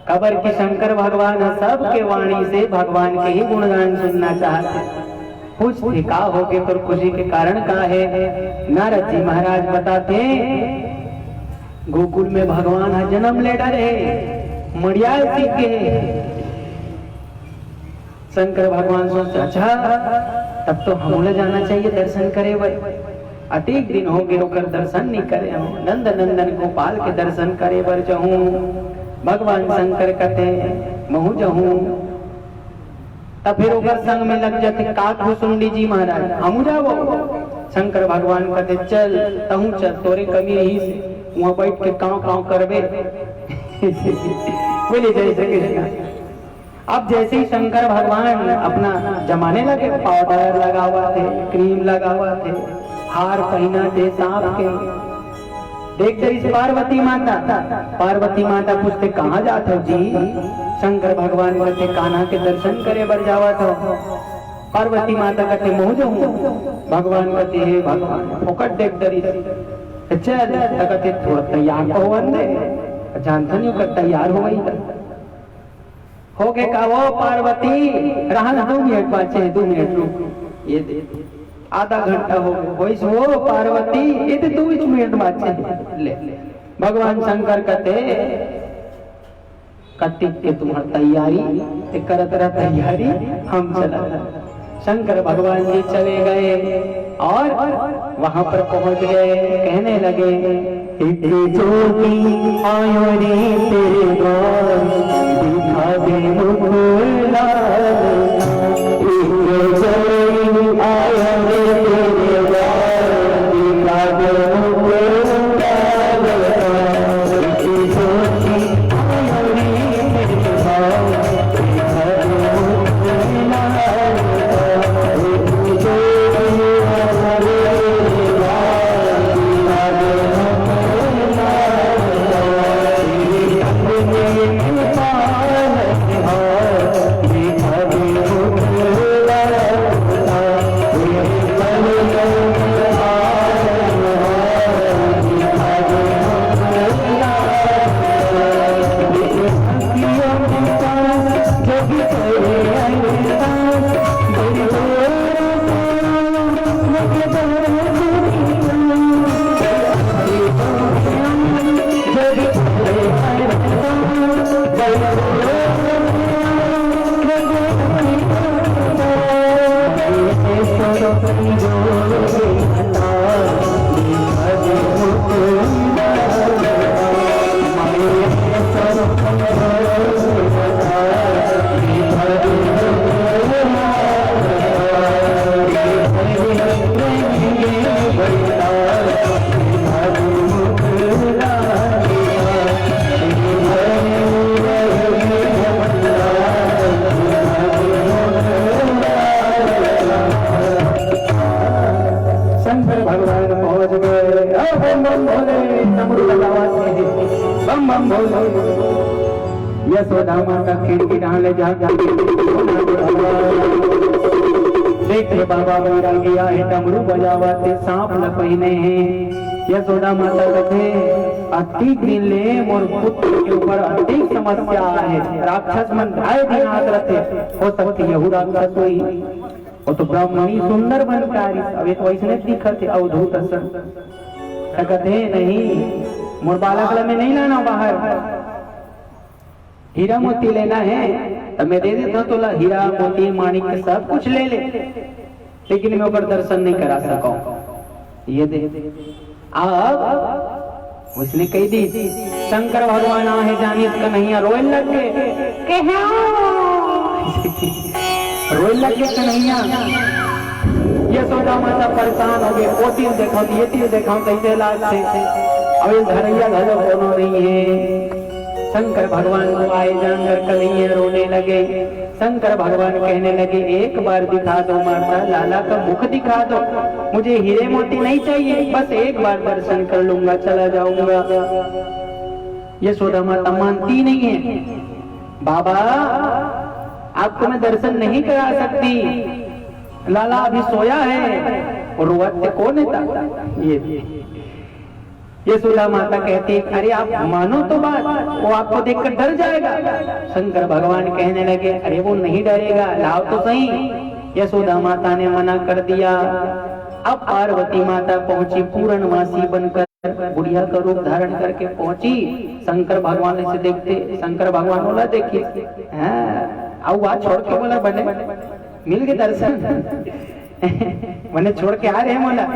कबर के शंकर भगवान सबके वाणी से भगवान के ही गुणगान सुनना चाहते। पूछते का हो गए पर खुशी के कारण का है? नारद जी महाराज बताते गोकुल में भगवान जन्म ले डरे मड़ियाल सीखे। शंकर भगवान सोचते अच्छा तब तो हम जाना चाहिए दर्शन करे। भाई अतीक दिन हो गए होकर दर्शन नहीं करे। नंद नंदन गोपाल के दर्शन करे बर जहूं। भगवान शंकर कहते महू जहूं। तब फिर ओकर संग में लग जाते काक भुसुंडी जी महाराज हम जाओ। शंकर भगवान कहते चल तहू चल, तोरे कमी यही से वहां बैठ के काव काव करबे। बोले जय श्री कृष्ण। अब जैसे ही शंकर भगवान अपना जमाने लगे, पाउडर लगा हुआ थे, क्रीम लगा हुआ थे, हार पहना थे सांप के। देखते इस पार्वती माता पूछते कहाँ जाते हो जी? शंकर भगवान कहते कान्हा के दर्शन करे बर जावा था। पार्वती माता कहते मोह जाऊं। भगवान कहते हे भगवान फोकट देख दरी चल। कहते थोड़ा तैयार हो वंदे जानता नहीं कर तैयार हो गई हो गए का वो पार्वती रहा 2 मिनट बाचे 2 मिनट रुक ये दे आधा घंटा हो गया वो पार्वती ये 2 मिनट बाचे ले। भगवान शंकर कहते कतिक के तुम्हारी तैयारी करत रहा तैयारी हम चला। शंकर भगवान जी चले गए और वहां पर पहुंच गए। कहने लगे जोगी आयो रे तेरे द्वार दिखा दे मुकुला। आयो रे तेरे द्वार दिखा दे मुकुला। जोगी आयो रे तेरे द्वार दिखा दे मुकुला। बम बम भोले डमरू बजाते बम बम भोले। यशोदा माता खिड़की डाले जा देखे बाबा मेरा गया है डमरू बजावाते सांप लपहीने हैं। यशोदा माता कहते अधिक दिन ले मोर पुत्र के ऊपर अधिक समस्या है। राक्षस मन ढाई दिन हाथ रहते हो सकती यहू राक्षस हुई वो तो ब्राह्मणी सुंदर बनकारी अब एक वैसने दिखते अवधूत असन कहते नहीं मोर बालक में नहीं लाना बाहर हीरा मोती लेना है तब मैं दे देता तो हीरा मोती माणिक सब कुछ ले ले लेकिन मैं ऊपर दर्शन नहीं करा सका ये दे। अब उसने कही दी शंकर भगवान आहे जानी कन्हैया रोए लग गए रोए लग गए कन्हैया। यशोदा माता परेशान हो गए वो तीर देखा ये तीर देखा कैसे लाज से अब धरैया घर कोनो नहीं है। शंकर भगवान को आए जानकर कन्हैया रोने लगे। शंकर भगवान कहने लगे एक बार दिखा दो माता लाला का मुख दिखा दो मुझे हीरे मोती नहीं चाहिए बस एक बार दर्शन कर लूंगा चला जाऊंगा। यशोदा माता मानती नहीं है बाबा आपको मैं दर्शन नहीं करा सकती लाला अभी सोया है और रोते कौन है ये यशोदा माता कहती अरे आप मानो तो बात वो आपको देखकर डर जाएगा। शंकर भगवान कहने लगे अरे वो नहीं डरेगा लाओ तो सही। यशोदा माता ने मना कर दिया। अब पार्वती माता पहुंची पूर्णमासी बनकर बुढ़िया का रूप धारण करके पहुंची। शंकर भगवान से देखते शंकर भगवान बोला देखिए आओ बात छोड़ के बोला बने मिल गए दर्शन मैंने छोड़ के आ रहे बोला।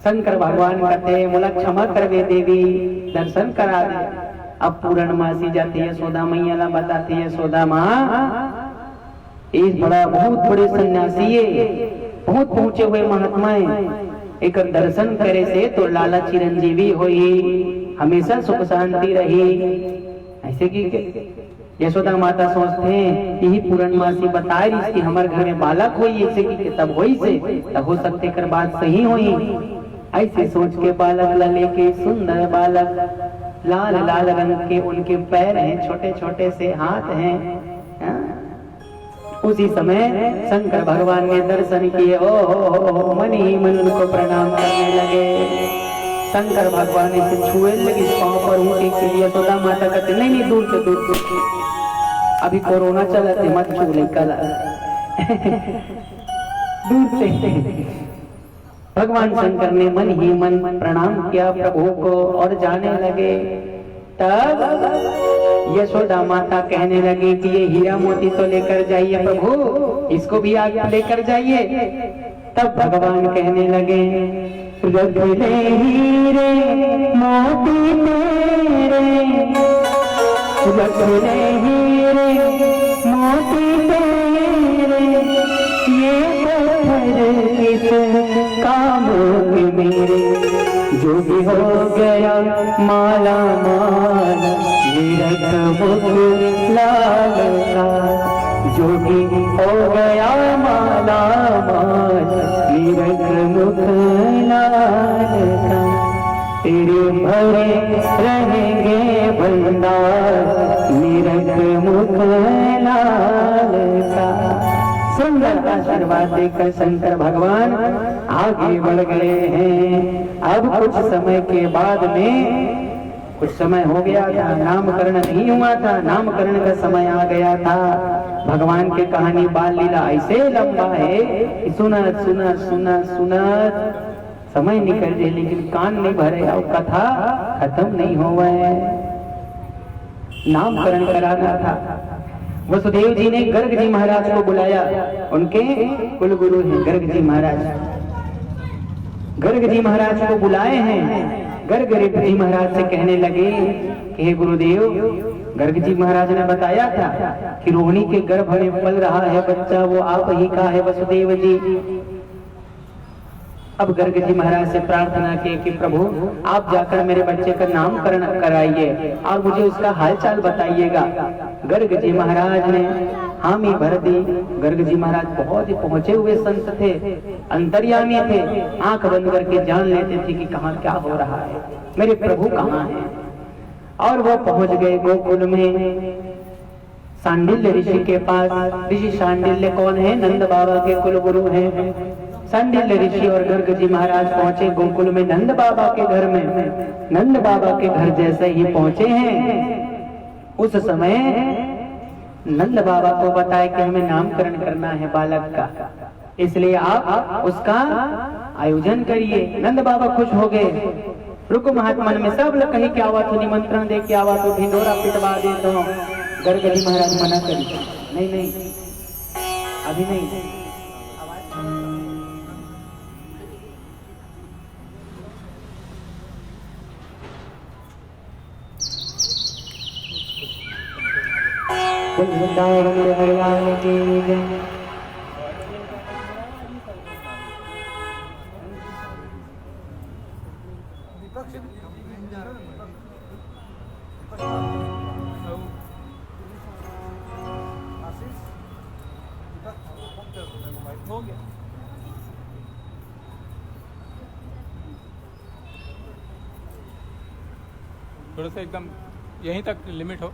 शंकर भगवान कहते बोला क्षमा कर वे देवी दर्शन करा दे। अब पूर्णमासी जाती है यशोदा मैया ला बताती है यशोदा माँ इस बड़ा बहुत बड़े सन्यासी है बहुत पहुंचे हुए महात्मा एक दर्शन करे से तो लाला चिरंजीवी होई हमेशा सुख शांति रही। ऐसे की यशोदा माता सोचते हैं यही पूर्णमासी बता रही कि हमारे घर में बालक हुई ऐसे की तब हुई से तब हो सकते कर बात सही हुई। ऐसे सोच के बालक ला लेके सुंदर बालक लाल लाल रंग के उनके पैर हैं छोटे छोटे से हाथ हैं। उसी समय शंकर भगवान ने दर्शन किए ओ मन ही मन उनको प्रणाम करने लगे। शंकर भगवान इसे छुए लगे पांव पर उनके के लिए यशोदा माता कहते नहीं दूर से दूर अभी कोरोना चला थे मत छू ले कल दूर से। भगवान शंकर ने मन ही मन प्रणाम किया प्रभु को और जाने लगे। तब यशोदा माता कहने लगी कि ये हीरा मोती तो लेकर जाइए प्रभु इसको भी आप लेकर जाइए। तब भगवान कहने लगे रख ले हीरे मोती तेरे रख ले हीरे मोती तेरे ये किस काम के मेरे जो भी हो गया माला माल निरख मुख लाल का जो भी हो गया माला माल निरख मुख लाल का तेरे भरे रहेंगे भंडार निरख मुख लाल का। सुंदर आशीर्वाद देकर शंकर भगवान आगे बढ़ गए हैं। अब कुछ समय के बाद में कुछ समय हो गया था नामकरण नहीं हुआ था नामकरण का समय आ गया था। भगवान की कहानी बाल लीला ऐसे लंबा है कि सुनत सुनत सुनत सुनत समय निकल जाए लेकिन कान नहीं भरे और कथा खत्म नहीं हुआ है। नामकरण कराना था। वसुदेव जी ने गर्ग जी महाराज को बुलाया उनके कुल गुरु हैं गर्ग जी महाराज। गर्ग जी महाराज को बुलाए हैं। गर्ग जी महाराज से कहने लगे कि हे गुरुदेव गर्ग जी महाराज ने बताया था कि रोहिणी के गर्भ में पल रहा है बच्चा वो आप ही का है वसुदेव जी। अब गर्ग जी महाराज से प्रार्थना की कि प्रभु आप जाकर मेरे बच्चे का नामकरण कराइए और मुझे उसका हालचाल बताइएगा। गर्ग जी महाराज ने हामी भरती। गर्ग जी महाराज बहुत ही पहुंचे हुए संत थे, अंतर्यामी थे, आंख बंद करके जान लेते थे कि कहाँ क्या हो रहा है, मेरे प्रभु कहाँ हैं। और वो पहुंच गए गोकुल में सांडिल्य ऋषि के पास। ऋषि सांडिल्य कौन है? नंद बाबा के कुल गुरु हैं। सांडिल्य ऋषि और गर्ग जी महाराज पहुंचे गोकुल में नंद बाबा के घर में। नंद बाबा के घर जैसे ही पहुंचे हैं, उस समय नंद बाबा को बताया कि हमें नामकरण करना है बालक का, इसलिए आप उसका आयोजन करिए। नंद बाबा खुश हो गए। रुको महात्मन में सब लोग कहीं क्या हुआ तो निमंत्रण दे के आवा तो ढिंडोरा पिटवा दे तो गर्ग जी महाराज मना करी, नहीं नहीं अभी नहीं। हरियाणा की जय। हो गया थोड़ा सा एकदम यहीं तक लिमिट हो।